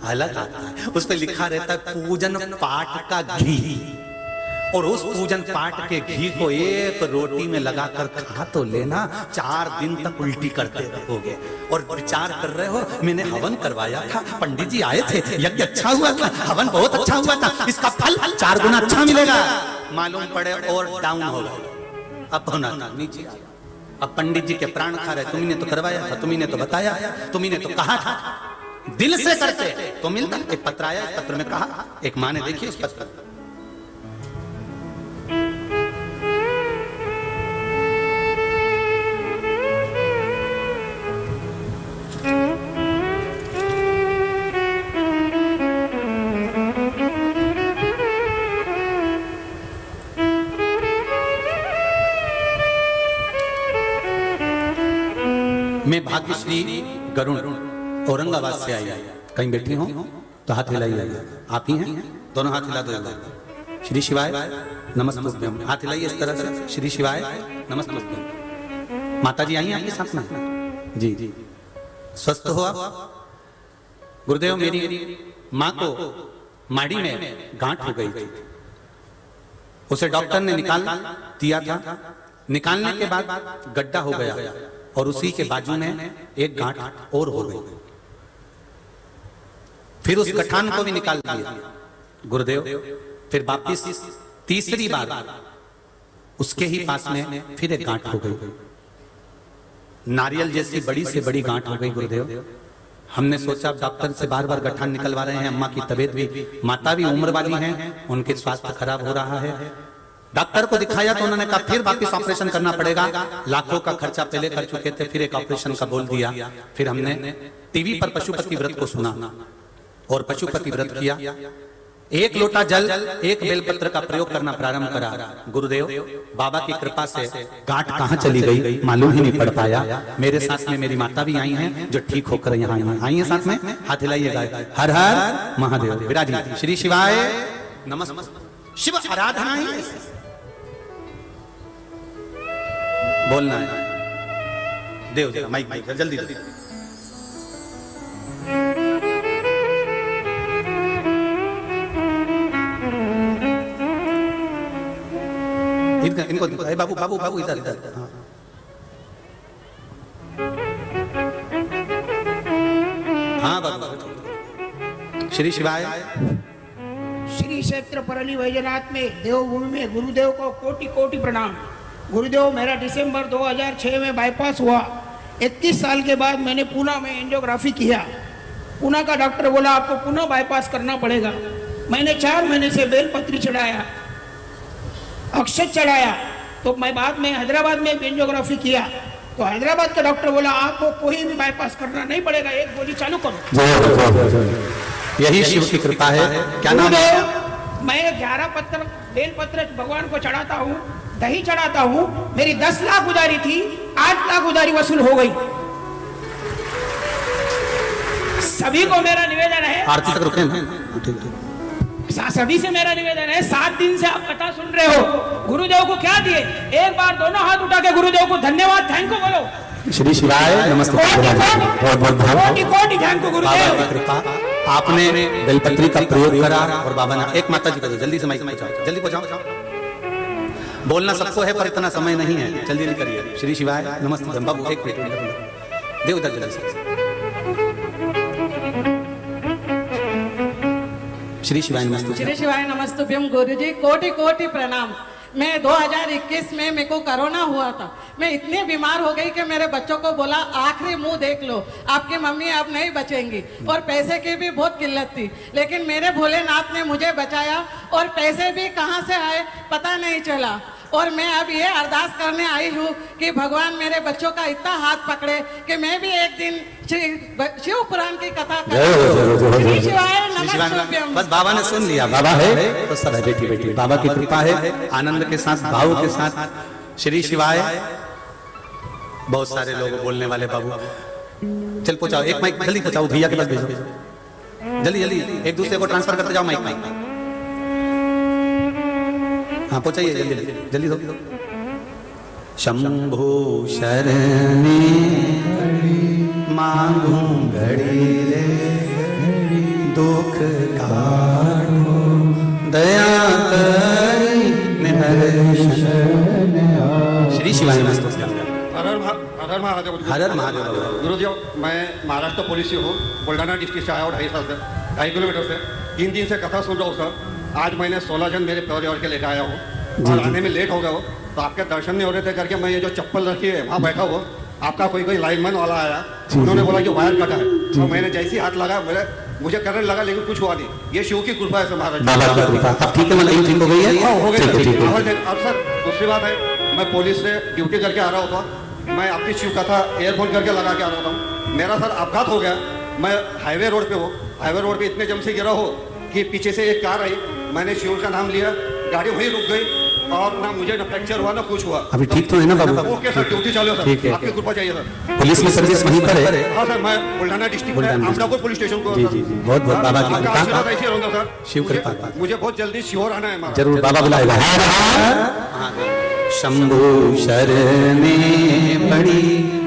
अलग आता है। उस पर लिखा रहता है पूजन पाठ का घी, और उस पूजन पाठ के घी को एक रोटी में लगाकर खा तो लेना, 4 दिन तक उल्टी करते रहोगे और विचार कर रहे हो मैंने हवन करवाया था, पंडित जी आए थे, यज्ञ अच्छा हुआ था, हवन बहुत अच्छा हुआ था, इसका फल 4 गुना अच्छा मिलेगा। मालूम पड़े और डाउन होगा, अब होना था नीचे। अब पंडित जी के प्राण खा रहे, तुम्ही ने तो करवाया था, तुम्ही ने तो बताया, तुम्ही ने तो कहा था, दिल से करते तो मिलता। एक पत्र आया, इस पत्र में कहा, एक माँ ने देखी उस पत्र, मैं भाग्यश्री गरुण औरंगाबाद से आई, कहीं बैठी हो तो हाथ हिलाइए। आप ही हैं? दोनों हाथ हिला दो। श्री शिवाय नमस्तुभ्यम, हाथ हिलाइए इस तरह से, श्री शिवाय नमस्तुभ्यम। माता जी आई हैं आपके साथ में? जी, स्वस्थ हो आप? गुरुदेव मेरी माँ को माड़ी में गांठ हो गई थी, उसे डॉक्टर ने निकाल दिया था। निकालने के बाद गड्ढा हो गया और उसी के बाजू में एक गांठ और हो गई। फिर उस गठान को भी निकाल दिया गुरुदेव। फिर वापिस तीसरी बार उसके ही पास में फिर एक गांठ हो गई, नारियल जैसी बड़ी से बड़ी गांठ हो गई गुरुदेव। हमने सोचा डॉक्टर से बार बार गठान निकलवा रहे हैं, अम्मा की तबीयत भी, माता भी उम्र वाली हैं, उनके स्वास्थ्य खराब हो रहा है। डॉक्टर को दिखाया तो उन्होंने कहा फिर वापस ऑपरेशन करना पड़ेगा, लाखों का खर्चा पहले कर चुके थे, फिर एक ऑपरेशन का बोल दिया। फिर हमने टीवी पर पशुपति व्रत को सुना और पशुपति व्रत किया। 1 लोटा जल 1 बेलपत्र का प्रयोग करना प्रारंभ करा। गुरुदेव बाबा की कृपा से गांठ कहां चली गई मालूम ही नहीं पड़ पाया। मेरे साथ में मेरी माता भी आई हैं जो ठीक होकर यहाँ आई हैं साथ में, हाथ हिलाइएगा। हर हर महादेव विराजी, श्री शिवाय नमस्ते। शिव आराधना ही बोलना है। देव जरा माइक माइक जल्दी जल्दी। इनको बाबू बाबू बाबू इधर इधर। हाँ बाबू। श्री शिवाय। श्री क्षेत्र परली वैजनाथ में देवभूमि में गुरुदेव को कोटि कोटि प्रणाम। गुरुदेव मेरा दिसंबर 2006 में बाईपास हुआ। 31 साल के बाद मैंने पुणे में एंजियोग्राफी किया। पुणे का डॉक्टर बोला आपको पुनः बाईपास करना पड़ेगा। मैंने 4 महीने से बेलपत्री चढ़ाया, अक्षत चढ़ाया, तो मैं बाद में हैदराबाद में एंजियोग्राफी किया तो हैदराबाद का डॉक्टर बोला आपको कोई भी बाईपास करना नहीं पड़ेगा, एक गोली चालू करो। यही शिव की कृपा है। क्या नाम है? मैं 11 पत्र बेलपत्र भगवान को चढ़ाता हूँ, दही चढ़ाता हूँ। मेरी 10 लाख उधारी थी, 8 लाख उधारी वसूल हो गई। सभी को मेरा निवेदन है, आरती तक रुके हैं। सभी से मेरा निवेदन है, 7 दिन से आप कथा सुन रहे हो, गुरुदेव को क्या दिए? एक बार दोनों हाथ उठा के गुरुदेव को धन्यवाद थैंक यू बोलो। श्री शिवाय नमस्ते। कोटि कोटि थैंक यू गुरुदेव। कृपा आपने बेलपत्री का प्रयोग करा और बाबा ने एक माता जी को जल्दी से माइक पहुंचाओ, जल्दी पहुंचाओ। बोलना सबको है पर इतना समय नहीं है, जल्दी जल्दी करिए। श्री शिवाय नमस्ते। बाबू एक मिनट देव उधर जल्दी से। श्री शिवाय नमस्ते। श्री शिवाय नमस्तुभ्यम। गुरुजी कोटि कोटि प्रणाम। मैं 2021 में मेरे को कोरोना हुआ था। मैं इतनी बीमार हो गई कि मेरे बच्चों को बोला आखिरी मुंह देख लो, आपकी मम्मी अब नहीं बचेंगी, और पैसे की भी बहुत किल्लत थी। लेकिन मेरे भोलेनाथ ने मुझे बचाया और पैसे भी कहाँ से आए पता नहीं चला। और मैं अब ये अरदास करने आई हूँ कि भगवान मेरे बच्चों का इतना हाथ पकड़े कि मैं भी एक दिन शिव पुराण की कथा करूं। श्री शिवाय नमस्तुभ्यम। बस बाबा ने सुन लिया, बाबा है तो सब है। बेटी बेटी बाबा की कृपा है, आनंद के साथ भाव के साथ श्री शिवाय। बहुत सारे लोग बोलने वाले बाबू, चल पहुंचाओ एक माइक जल्दी पहुंचाओ, भैया के पास भेजो जल्दी जल्दी, एक दूसरे को ट्रांसफर करते जाओ माइक। हाँ पहुंचाइए जल्दी जल्दी जल्दी दो। शंभु शरणे मांगू घड़ी रे, दुख काटो दया करी निहर्षण। श्री शिवाय नमस्तुभ्यम। हर महादेव। हर महादेव। गुरुजी मैं महाराष्ट्र पुलिस से हूँ, बुल्ढाना डिस्ट्रिक्ट से आया हूँ 2.5 साल से, 2.5 किलोमीटर से। 3 दिन से कथा सुन रहा हूँ सर। आज मैंने 16 जन मेरे परिवार के लेकर आया हूँ और आने में लेट हो गया हो, तो आपके दर्शन नहीं हो रहे थे करके मैं ये जो चप्पल रखी है वहाँ बैठा हुआ, आपका कोई लाइनमैन वाला आया, उन्होंने बोला कि वायर कटा है, तो मैंने जैसे ही हाथ लगा मुझे करंट लगा, लेकिन कुछ हुआ नहीं। ये शिव की कृपा है महाराज। ठीक है, मतलब ठीक हो गई है। हो गई। और सर दूसरी बात है, मैं पुलिस से ड्यूटी करके आ रहा होता, मैं आपकी शिव कथा एयरफोन करके लगा के आ रहा हूँ। मेरा सर अपघात हो गया, मैं हाईवे रोड पे हूँ। हाईवे रोड पे इतने जम से गिरा हो कि पीछे से एक कार आई, मैंने शिव का नाम लिया, गाड़ी वहीं रुक गई और ना मुझे ना फ्रैक्चर हुआ ना कुछ हुआ। अभी ठीक तो है ना बाबू? ओके सर, ड्यूटी चालू है सर, आपकी कृपा चाहिए सर। पुलिस में सर्विस वहीं पर है? हाँ सर, मैं बुल्ढाना डिस्ट्रिक्ट में अमरापुर पुलिस स्टेशन को। जी जी जी, बहुत बहुत बाबा की कृपा, ऐसे रहूंगा सर। शिव कृपा। मुझे बहुत जल्दी श्योर आना है, जरूर बाबा बुलाएगा। शंभु शरणे पड़ी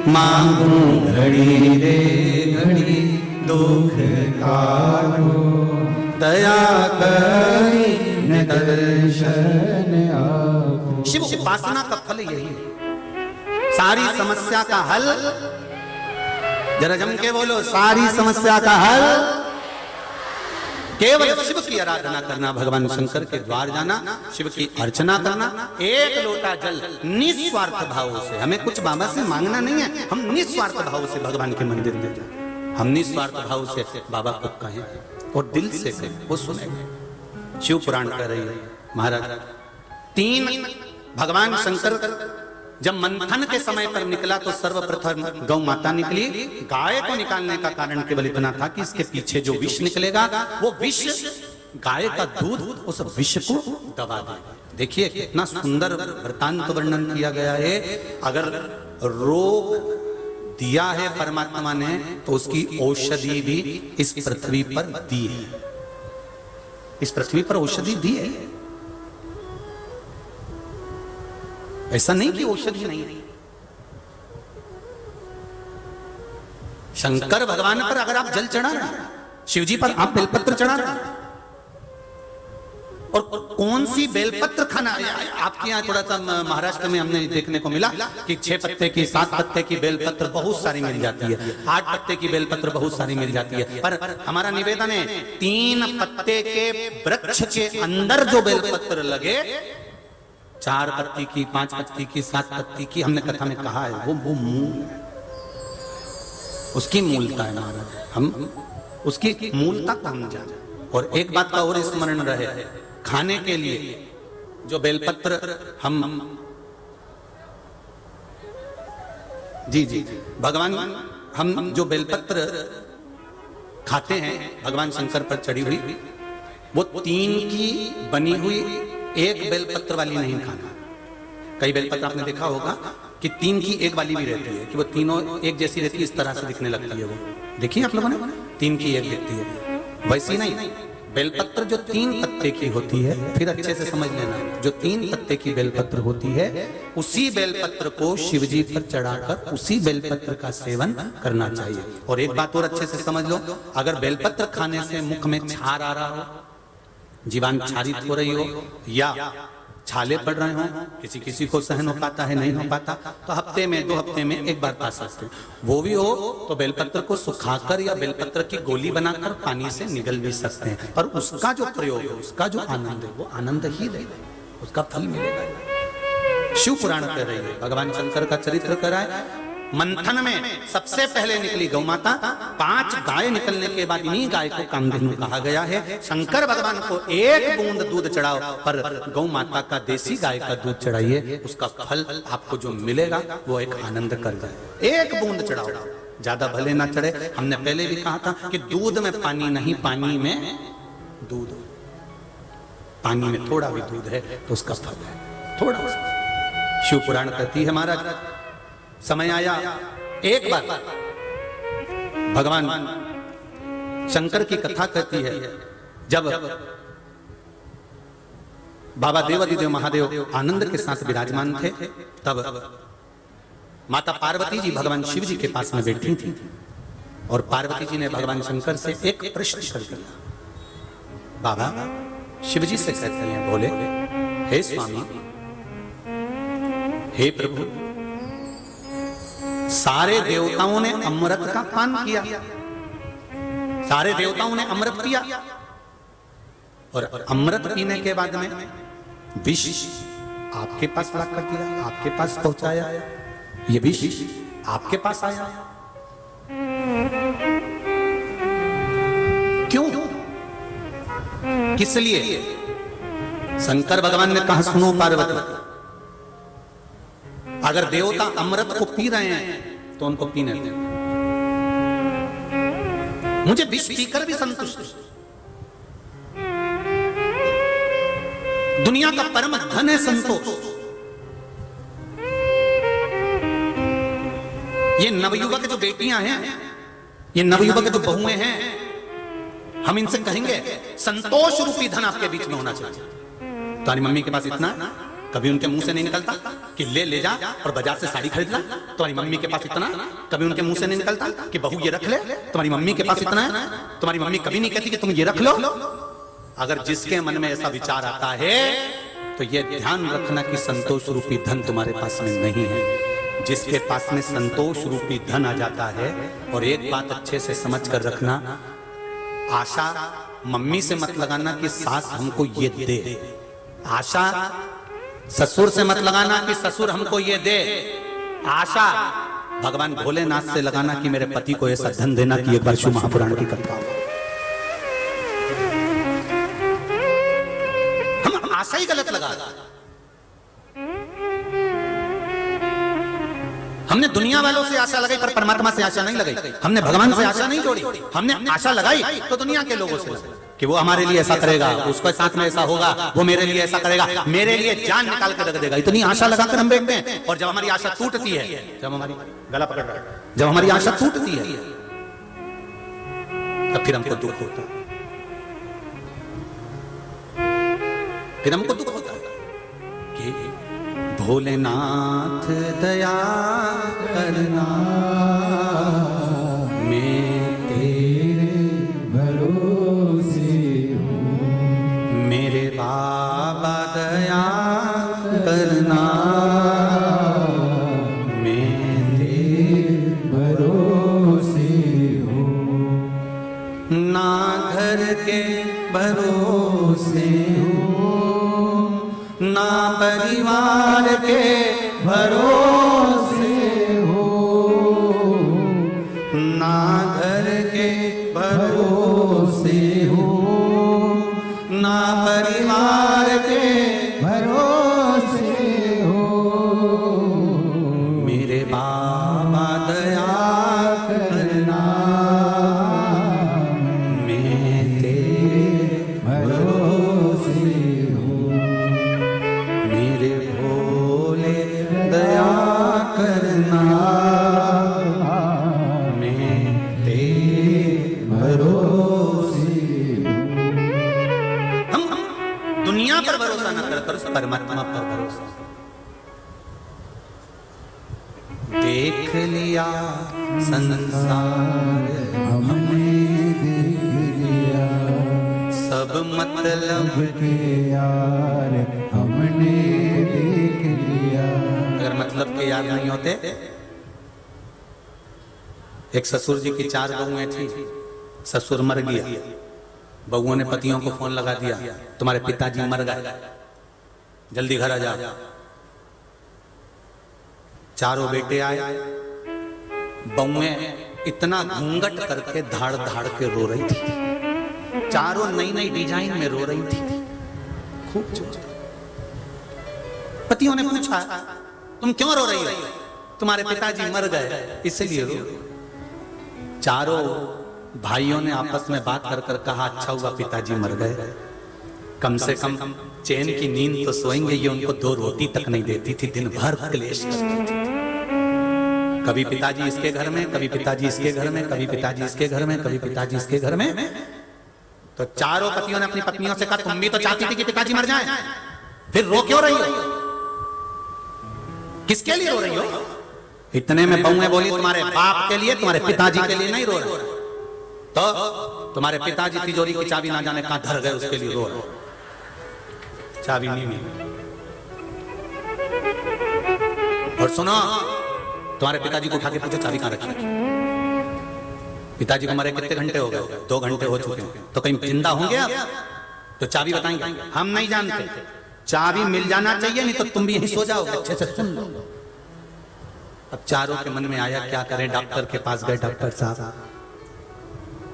मांगू घड़ी रे घड़ी, दुख काटो दया करी निदर्शन आपो। शिव उपासना का फल यही है, सारी समस्या का हल। जरा जम के बोलो, सारी समस्या का हल केवल शिव की आराधना करना, भगवान शंकर के द्वार जाना, शिव की अर्चना करना, एक लोटा जल निस्वार्थ भाव से। हमें कुछ बाबा से मांगना नहीं है, हम निस्वार्थ भाव से भगवान के मंदिर में जाए, हम निस्वार्थ भाव से बाबा को कहें और दिल से कहें, वो सुनेंगे। शिव पुराण कह रही है महाराज, 3 भगवान शंकर जब मंथन के समय पर निकला तो सर्वप्रथम गौ माता निकली। गाय को निकालने का कारण केवल इतना था कि इसके पीछे जो विष निकलेगा वो विष, गाय का दूध उस विष को दबा देगा। देखिए कितना सुंदर वृत्तांत वर्णन किया गया है। अगर रोग दिया है परमात्मा ने तो उसकी औषधि भी इस पृथ्वी पर दी है, इस पृथ्वी पर औषधि दी है। ऐसा नहीं कि औषधि नहीं है। शंकर भगवान पर अगर आप जल चढ़ा रहे हैं, शिव जी पर आप बेलपत्र चढ़ा रहे हैं, और कौन सी बेलपत्र खाना। आपके यहाँ थोड़ा सा महाराष्ट्र में हमने देखने को मिला कि 6 पत्ते की 7 पत्ते की बेलपत्र बहुत सारी मिल जाती है, 8 पत्ते की बेलपत्र बहुत सारी मिल जाती है। पर हमारा निवेदन है 3 पत्ते के वृक्ष के अंदर जो बेलपत्र लगे, 4 पत्ती की, 5 पत्ती की, 7 पत्ती की, हमने कथा में कहा है, वो मूल है, उसकी मूलता है महाराज। हम उसकी मूलता को हम जाने। और एक बात का और स्मरण रहे, खाने के लिए जो बेलपत्र हम जी जी भगवान, हम जो बेलपत्र खाते हैं भगवान शंकर पर चढ़ी हुई, वो 3 की बनी हुई एक बेलपत्र वाली नहीं खाना। कई बेलपत्र आपने देखा होगा कि 3 की एक वाली भी रहती है, कि वो तीनों एक जैसी रहती है, इस तरह से दिखने लगती है। वो देखिए आप लोगों ने, 3 की एक दिखती है, वैसी नहीं। बेलपत्र जो 3 पत्ते की होती है, फिर अच्छे से समझ लेना, जो 3 पत्ते की बेलपत्र होती है, उसी बेलपत्र को शिवजी पर चढ़ाकर उसी बेलपत्र का सेवन करना चाहिए। और एक बात और अच्छे से समझ लो, अगर बेलपत्र खाने से मुख में छार आ रहा हो, जीवान क्षारित हो रही हो, या छाले पड़ रहे हों, किसी किसी को सहन हो पाता है, नहीं हो पाता, तो हफ्ते में 2 हफ्ते में एक बार पा सकते हैं। वो भी हो तो बेलपत्र को सुखाकर या बेलपत्र की गोली बनाकर पानी से निगल भी सकते हैं, पर उसका जो प्रयोग है, उसका जो आनंद है, वो आनंद ही देगा, उसका फल मिलेगा। शिव पुराण कह रही है, भगवान शंकर का चरित्र कराए, मंथन में सबसे पहले निकली गौ माता, 5 गाय निकलने के बाद इन्हीं गाय को कामधेनु कहा गया है। शंकर भगवान को 1 बूंद दूध चढ़ाओ, पर गौ माता का देसी गाय का दूध चढ़ाइए, उसका फल आपको जो मिलेगा वो एक आनंद कर जाए। 1 बूंद चढ़ाओ, ज्यादा भले ना चढ़े। हमने पहले भी कहा था कि दूध में पानी नहीं, पानी में दूध। पानी में थोड़ा भी दूध है तो उसका फल है थोड़ा सा। शिव पुराण कहती है महाराज, समय आया एक बार भगवान शंकर की कथा कहती है, जब बाबा देवादिदेव महादेव आनंद के साथ विराजमान थे, तब माता पार्वती जी भगवान शिव जी के पास में बैठी थी, और पार्वती जी ने भगवान शंकर से एक प्रश्न कर दिया। बाबा शिव जी से कहते हैं, बोले, हे स्वामी, हे प्रभु, सारे देवताओं ने अमृत का पान किया, सारे देवताओं ने अमृत पिया, और अमृत पीने के बाद में विष आपके पास ला कर दिया, आपके पास पहुंचाया, ये विष आपके पास आया, क्यों, किस लिए? शंकर भगवान ने कहा, सुनो पार्वती, अगर देवता अमृत को पी रहे हैं तो उनको पीने दें, मुझे विष पीकर भी संतुष्ट। दुनिया का परम धन है संतोष। ये नवयुवक जो बेटियां हैं, ये नवयुवक जो बहुएं हैं, हम इनसे कहेंगे संतोष रूपी धन आपके बीच में होना चाहिए। तुम्हारी मम्मी के पास इतना, कभी उनके मुंह से नहीं निकलता कि ले जा और बाजार से साड़ी खरीद ला। तुम्हारी मम्मी के पास इतना, कभी उनके मुंह से नहीं निकलता कि बहू ये रख ले। तुम्हारी मम्मी के पास इतना है, तुम्हारी मम्मी कभी नहीं कहती कि तुम ये रख लो। अगर जिसके मन में ऐसा विचार आता है तो ये ध्यान रखना कि संतोष रूपी धन तुम्हारे पास में नहीं है। जिसके पास में संतोष रूपी धन आ जाता है, और एक बात अच्छे से समझ कर रखना, आशा मम्मी से मत लगाना कि सास हमको ये दे, आशा ससुर से मत लगाना कि ससुर हमको ये दे, आशा भगवान भोलेनाथ से लगाना कि मेरे पति को ऐसा धन देना कि एक बार शिव महापुराण की कथा हो। हम आशा ही गलत लगा, हमने दुनिया वालों से आशा लगाई पर परमात्मा से आशा नहीं लगाई, हमने भगवान से आशा नहीं जोड़ी, हमने आशा लगाई तो दुनिया के लोगों से लगाई कि वो हमारे लिए ऐसा करेगा, उसके साथ में ऐसा होगा, वो मेरे लिए ऐसा करेगा, मेरे लिए जान निकाल कर रख देगा। इतनी आशा लगाकर हम बैठते हैं, और जब हमारी आशा टूटती है, जब हमारी गला पकड़ रहा है, जब हमारी आशा टूटती है, तब फिर हमको दुख होता है, फिर हमको दुख होता है कि भोलेनाथ दया करना, मैं तेरे भरोसे हूँ, मेरे बाबा दया करना, मैं तेरे भरोसे हूँ, ना घर के भरोसे ना परिवार के भरोसे हो, ना घर के भरोसे हो, ना परिवार के भरोसे हो, मेरे बाबा दया करना, मैं तेरे भरोसे हूँ, मेरे भोले दया करना, मैं तेरे भरोसे हूँ। हम दुनिया पर भरोसा न कर, परमात्मा पर भरोसा। देख लिया संसार हमने, देख लिया सब मतलब के यार हमने हमने देख लिया। अगर मतलब के याद नहीं होते, एक ससुर जी की 4 बहुएं थी, ससुर मर गया, बहुओं ने पतियों को फोन लगा दिया, तुम्हारे पिताजी मर गए, जल्दी घर आ जाओ। 4 बेटे आए, बहुएं इतना घूंघट करके धाड़ धाड़ के रो रही थी, 4 नई नई डिजाइन में रो रही थी, खूब जोर। पतियों ने पूछा, तुम क्यों रो रही हो? तुम्हारे पिताजी मर गए इसलिए रो। 4 भाइयों ने आपस में बात कर कर कहा, अच्छा हुआ पिताजी मर गए, कम से कम चैन की नींद तो सोएंगे। ये उनको 2 रोटी तक नहीं देती थी, दिन भर क्लेश करती थी। कभी पिताजी इसके घर में, कभी पिताजी इसके घर में, कभी पिताजी इसके घर में, कभी पिताजी इसके घर में। तो 4 पतियों ने अपनी पत्नियों से कहा, तुम भी तो चाहती थी कि पिताजी मर जाएं, फिर रो क्यों रही हो? किसके लिए रो रही हो? इतने में बहुएं बोली, तुम्हारे बाप के लिए, तुम्हारे पिताजी के लिए नहीं रो रहे। तो तुम्हारे पिताजी तिजोरी की चाबी ना जाने कहां धर गए, उसके लिए रो रहे। चाबी नहीं मिली। और सुनो, तुम्हारे पिताजी को उठा के पूछो चाबी कहां रखी है। पिताजी को मरे कितने घंटे हो गए? 2 घंटे हो चुके हैं। तो कहीं जिंदा होंगे आप? तो चाबी बताएंगे, हम नहीं जानते। चाबी मिल जाना चाहिए, नहीं तो तुम भी यहीं सो जाओगे। अच्छे से सुन लो। अब 4 के मन में आया, क्या करें? डॉक्टर के पास गए। डॉक्टर साहब,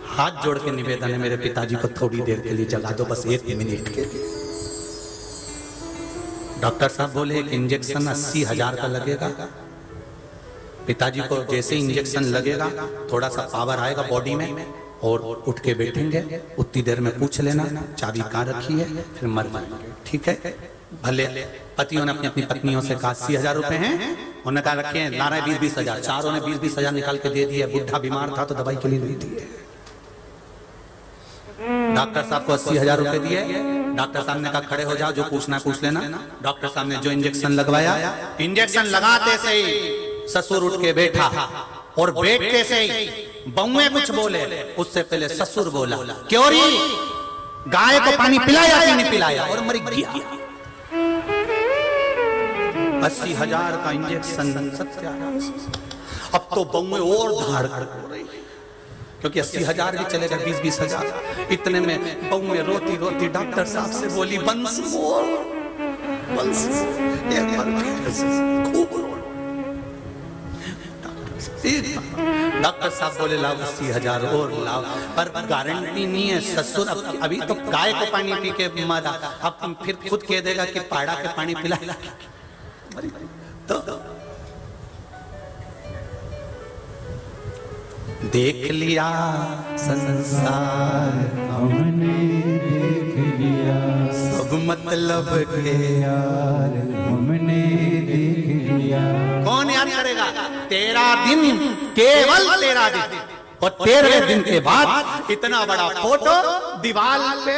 हाथ जोड़ के निवेदन है, मेरे पिताजी को थोड़ी देर के लिए जगा दो, बस 1 मिनट के लिए। डॉक्टर साहब बोले, एक इंजेक्शन 80,000 का लगेगा। पिताजी को जैसे इंजेक्शन लगेगा, थोड़ा सा पावर आएगा बॉडी में और उठ के बैठेंगे। उतनी देर में पूछ लेना चाबी कहाँ रखी है, फिर मर जाएंगे। ठीक है? भले। पतियों ने अपनी अपनी पत्नियों से कहा, 80,000 रुपए हैं, उन्होंने कहा रखे हैं, ला रहे 20-20,000। 4 ने 20-20,000 निकाल के दे दिए। बुढ़ा बीमार था तो दवाई के लिए दे दिए। डॉक्टर साहब को 80,000 रुपए दिए। डॉक्टर साहब ने कहा, खड़े हो जाओ, जो पूछना है पूछ लेना। डॉक्टर साहब ने जो इंजेक्शन लगवाया, इंजेक्शन लगाते से ही ससुर उठ के बैठा, और बैठते से ही बहुएं कुछ बोले। उससे पहले ससुर बोला, क्यों री, गाय को पानी पिलाया कि नहीं पिलाया? और मर गया। 80,000 का इंजेक्शन, सत्यानाश। अब तो बहुएं और धाड़ हो रही, क्योंकि 80,000 भी चलेगा, 20-20,000। इतने में बहुएं रोती रोती डॉक्टर साहब से बोली, वंस मोर, वंस खूब। डॉक्टर साहब बोले, लाओ 80,000 और लाओ, पर गारंटी नहीं है। ससुर अभी तो गाय को पानी पी के मरा, अब फिर खुद कह देगा कि पाड़ा के पानी पिलाएगा। तो देख लिया संसार, हमने देख लिया सब मतलब के यार, हमने देख लिया। कौन याद करेगा? 13 दिन, केवल 13 दिन, और 13वें दिन के बाद इतना बड़ा फोटो दीवार पे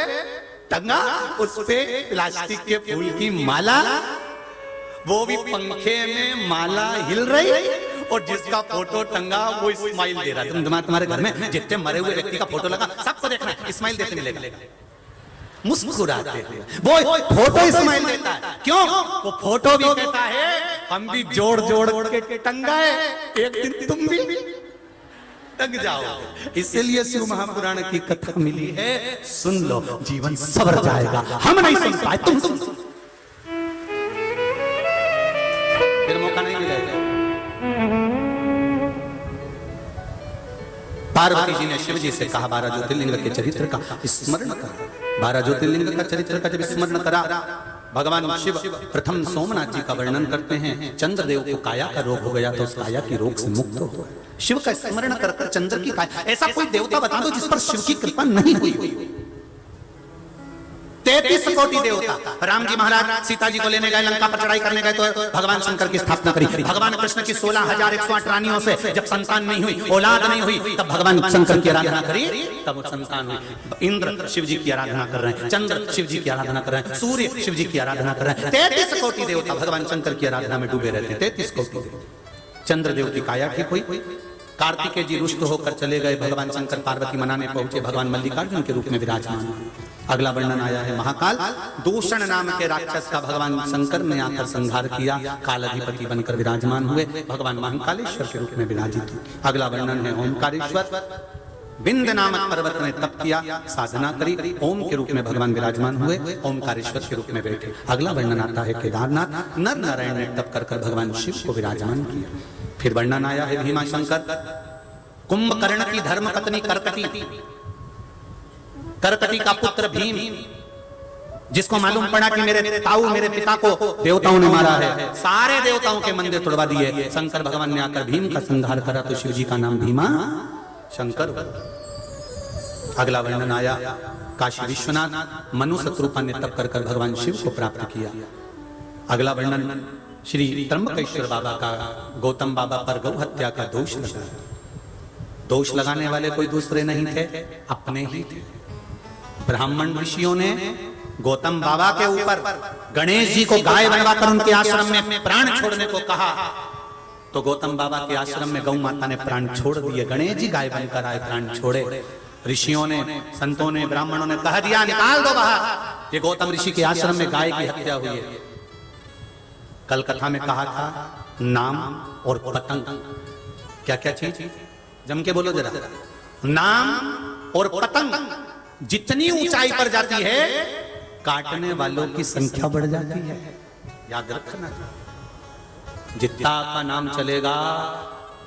टंगा, उस पे प्लास्टिक के फूल की माला, वो भी पंखे में माला हिल रही, और जिसका फोटो टंगा वो स्माइल दे रहा है। तुम्हारे घर में जितने मरे हुए व्यक्ति का फोटो लगा, सबको देखना है, स्माइल देते मिलेगा, मुस्कुराते हुए। वो फोटो स्माइल देता है। क्यों? वो फोटो भी कहता है, हम भी जोड़ जोड़ के टंगाए, एक दिन तुम भी टंग जाओ। इसलिए शिव महापुराण की कथा मिली है, सुन लो, जीवन सवर जाएगा। हम नहीं सुन पाए, तुम फिर मौका नहीं मिलेगा। पार्वती जी ने शिव जी से कहा, 12 ज्योतिर्लिंग के चरित्र का स्मरण करा। 12 ज्योतिर्लिंग का चरित्र का जब स्मरण करा, भगवान शिव प्रथम सोमनाथ जी का वर्णन करते हैं। चंद्रदेव को काया का रोग हो गया, तो उस काया की रोग से मुक्त हो। शिव का स्मरण कर कर चंद्र की काया, ऐसा कोई देवता बता दो जिस पर शिव की कृपा नहीं हुई। 33 कोटि देवता। राम जी महाराज सीता जी को लेने गए, लंका पर चढ़ाई करने गए, तो भगवान शंकर की स्थापना करी। भगवान कृष्ण की 16,108 रानियों से जब संतान नहीं हुई, औलाद नहीं हुई, तब भगवान शंकर की आराधना करी, तब संतान हुई। इंद्र शिव जी की आराधना कर रहे हैं, चंद्र शिव जी की आराधना कर रहे हैं, सूर्य शिव जी की आराधना कर रहे हैं। 33 कोटि देवता भगवान शंकर की आराधना में डूबे रहते हैं। 33 कोटि देवता। चंद्रदेव की काया ठीक हुई, कार्तिकेय जी रुष्ट होकर चले गए, भगवान शंकर पार्वती मनाने पहुंचे, भगवान मल्लिकार्जुन के रूप में विराजमान हुए। अगला वर्णन आया है महाकाल दूषण नाम के राक्षस का भगवान शंकर ने आकर संहार किया, काल अधिपति बनकर विराजमान हुए, भगवान महाकालेश्वर के रूप में विराजित हुए। अगला वर्णन है ओमकारेश्वर, विंद नामक पर्वत ने तप किया, साधना करी, ओम के रूप में भगवान विराजमान हुए, ओमकारेश्वर के रूप में बैठे। अगला वर्णन आता है केदारनाथ, नर नारायण ने तप कर भगवान शिव को विराजमान किया। फिर वर्णन आया है भीमाशंकर, कुंभकर्ण की धर्म पत्नी करकटी, करकटी का पुत्र भीम, जिसको मालूम पड़ा कि मेरे ताऊ मेरे पिता को देवताओं ने मारा है, सारे देवताओं के मंदिर तोड़वा दिए, शंकर भगवान ने आकर भीम का संहार करा, तो शिव जी का नाम भीमा शंकर। अगला वर्णन आया काशी विश्वनाथ, मनु शत्रुपा ने तप कर भगवान शिव को प्राप्त किया। अगला वर्णन श्री त्र्यंबकेश्वर बाबा का, गौतम बाबा पर गौ हत्या का दोष लगा। दोष लगाने वाले कोई दूसरे नहीं थे, अपने ही थे। ब्राह्मण ऋषियों ने गौतम बाबा के ऊपर गणेश जी को गाय बनवाकर उनके आश्रम में प्राण छोड़ने को कहा, तो गौतम बाबा के आश्रम में गौ माता ने प्राण छोड़ दिए, गणेश जी गाय बनकर आए, प्राण छोड़े। ऋषियों ने, संतों ने, ब्राह्मणों ने कह दिया निकाल दो बाहर, ये गौतम ऋषि के आश्रम में गाय की हत्या हुई है। कल कथा में कहा था नाम और पतंग, क्या क्या चीज, जम के बोलो जरा। नाम और पतंग जितनी ऊंचाई पर जाती है, काटने वालों की संख्या बढ़ जाती है, याद रखना। जितना आपका नाम चलेगा,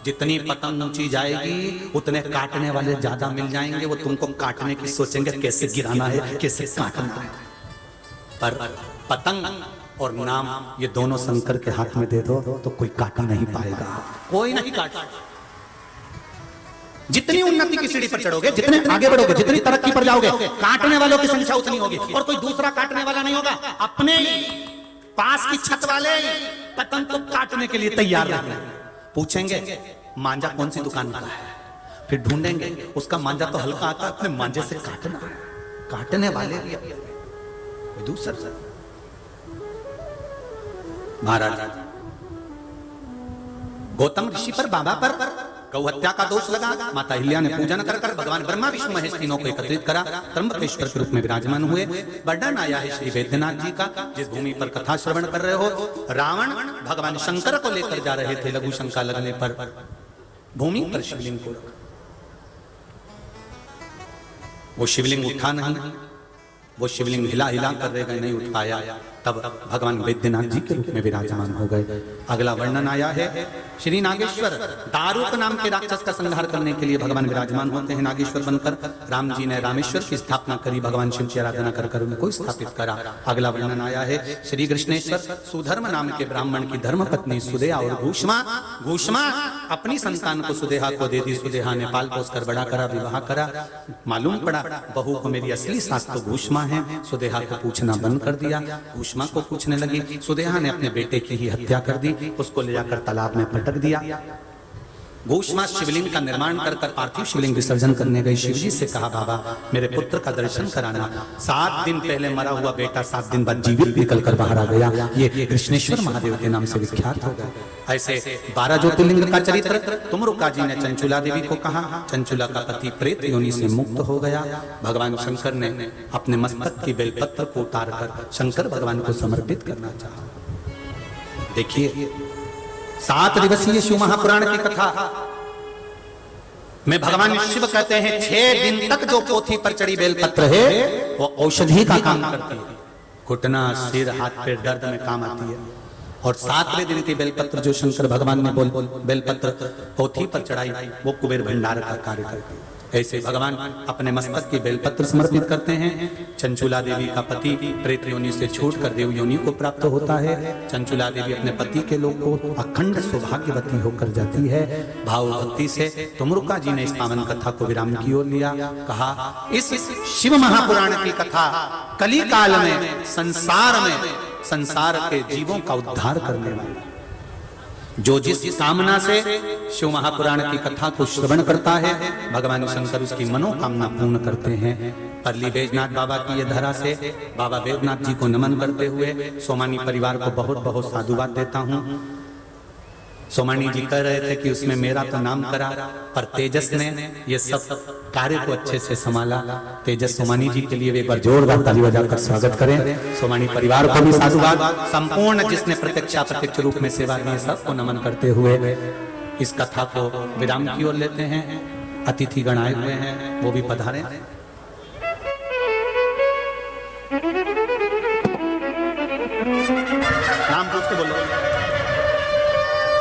जितनी पतंग ऊंची जाएगी, उतने काटने वाले ज्यादा मिल जाएंगे, वो तुमको काटने की सोचेंगे, कैसे गिराना है, कैसे काटना है। पर पतंग और नाम ये दोनों शंकर के हाथ में दे दो तो कोई काट नहीं पाएगा, कोई नहीं काट। जितनी उन्नति की सीढ़ी पर चढ़ोगे, जितने आगे बढ़ोगे, जितनी तरक्की पर जाओगे, काटने वालों की संख्या उतनी होगी, और कोई दूसरा काटने वाला नहीं होगा। अपने पास की छत वाले पतंग को काटने के लिए तैयार रहते। पूछेंगे मांझा कौन सी दुकान का है, फिर ढूंढेंगे उसका मांझा तो हल्का आता है, अपने मांझे से काटना। काटने वाले भी दूसरा। महाराज गौतम ऋषि पर, बाबा पर गौ हत्या का दोष लगा। माता अहिल्या ने पूजन कर भगवान ब्रह्मा विष्णु महेश तीनों को एकत्रित करा, त्र्यंबकेश्वर के रूप में विराजमान हुए। वर्णन आया है श्री वैद्यनाथ जी का, जिस भूमि पर कथा श्रवण कर रहे हो। रावण भगवान शंकर को लेकर जा रहे थे, लघु शंका लगने पर भूमि पर शिवलिंग को रखा, वो शिवलिंग उठा नहीं, वो शिवलिंग हिला हिला कर रह गए, नहीं उठ पाया। तब भगवान वैद्यनाथ जी के रूप में विराजमान हो गए। अगला वर्णन आया है श्री नागेश्वर, दारुक नाम के राक्षस का संहार करने के लिए भगवान विराजमान होते हैं नागेश्वर बनकर। राम जी ने रामेश्वर की स्थापना करी, भगवान शिव की आराधना कर उनको स्थापित करा। अगला वर्णन आया है श्री कृष्णेश्वर, सुधर्म नाम के ब्राह्मण की धर्म पत्नी सुदेहा और घूष्मा अपनी संतान को सुदेहा को दे दी। सुदेहा ने पाल पोस कर बड़ा करा, विवाह करा। मालूम पड़ा बहू को मेरी असली सास तो घूष्मा है। सुदेहा को पूछना बंद कर दिया, घूष्मा को पूछने लगी। सुदेहा ने अपने बेटे की ही हत्या कर दी, उसको ले जाकर तालाब में पटक दिया। घूष्मा शिवलिंग का निर्माण कर पार्थिव शिवलिंग विसर्जन करने गई। शिवजी से कहा बाबा मेरे पुत्र का दर्शन कराना। 7 दिन पहले मरा हुआ बेटा 7 दिन बाद जीवित निकल कर बाहर आ गया। ये कृष्णेश्वर महादेव के नाम से विख्यात हो गया। ऐसे 12 ज्योतिर्लिंग का चरित्र तुमरुका जी ने चंचुला देवी को कहा। चंचुला का पति प्रेत योनि से मुक्त हो गया। भगवान शंकर ने अपने मस्तक की बेलपत्र को उतार कर शंकर भगवान को समर्पित करना चाहा। देखिए 7 दिवसीय शिव महापुराण की कथा में भगवान शिव कहते हैं 6 दिन तक जो पोथी पर चढ़ी बेलपत्र है वो औषधि का काम करती है। घुटना, सिर, हाथ पैर दर्द में काम आती है। और 7वें दिन की बेलपत्र जो शंकर भगवान ने बेलपत्र पोथी पर चढ़ाई वो कुबेर भंडार का कार्य करती है। ऐसे भगवान अपने मस्तक की बेलपत्र समर्पित करते हैं। चंचुला देवी का पति प्रेत योनि से छूटकर देव योनि को प्राप्त होता है। चंचुला देवी अपने पति के लोक को अखंड सौभाग्यवती होकर जाती है। भाव भक्ति से तुमरुका जी ने इस पावन कथा को विराम की ओर लिया। कहा इस शिव महापुराण की कथा कली काल में संसार के जीवों का उद्धार करने वाली, जो जिस कामना से शिव महापुराण की कथा को श्रवण करता है भगवान शंकर उसकी मनोकामना पूर्ण करते हैं। परली बैजनाथ बाबा की ये धरा से बाबा बैजनाथ जी को नमन करते हुए सोमानी परिवार को बहुत बहुत साधुवाद देता हूँ। सोमानी जी कह रहे थे कि उसमें मेरा तो नाम करा, पर तेजस ने ये सब कार्य को अच्छे से संभाला। तेजस सोमानी जी के लिए एक बार जोरदार ताली बजाकर स्वागत करें। सोमानी परिवार को भी साधुवाद, संपूर्ण जिसने प्रत्यक्ष रूप में सेवा दी सबको नमन करते हुए इस कथा को विराम की ओर लेते हैं। अतिथि गण आए हुए हैं, वो भी पधारें। नाम पूछ के बोलो।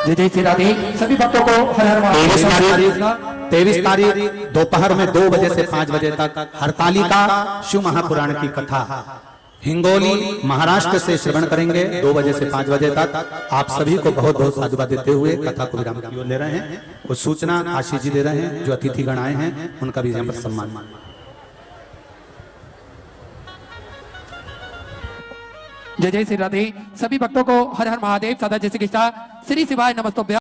जय जय श्री राधे। सभी भक्तों को हर हर महादेव। 23 तारीख दोपहर में 2 बजे से 5 बजे तक हरतालिका शिव महापुराण की कथा हिंगोली महाराष्ट्र से श्रवण करेंगे 2 बजे से 5 बजे तक। आप सभी को बहुत बहुत साधुवाद देते हुए कथा को विराम की ओर ले रहे हैं। कुछ सूचना आशीष जी दे रहे हैं, जो अतिथिगण आए हैं उनका भी यहाँ पर सम्मान। जय जय श्री राधे। सभी भक्तों को हर हर महादेव। सदा जय श्री कृष्णा। श्री शिवाय नमस्तुभ्यं।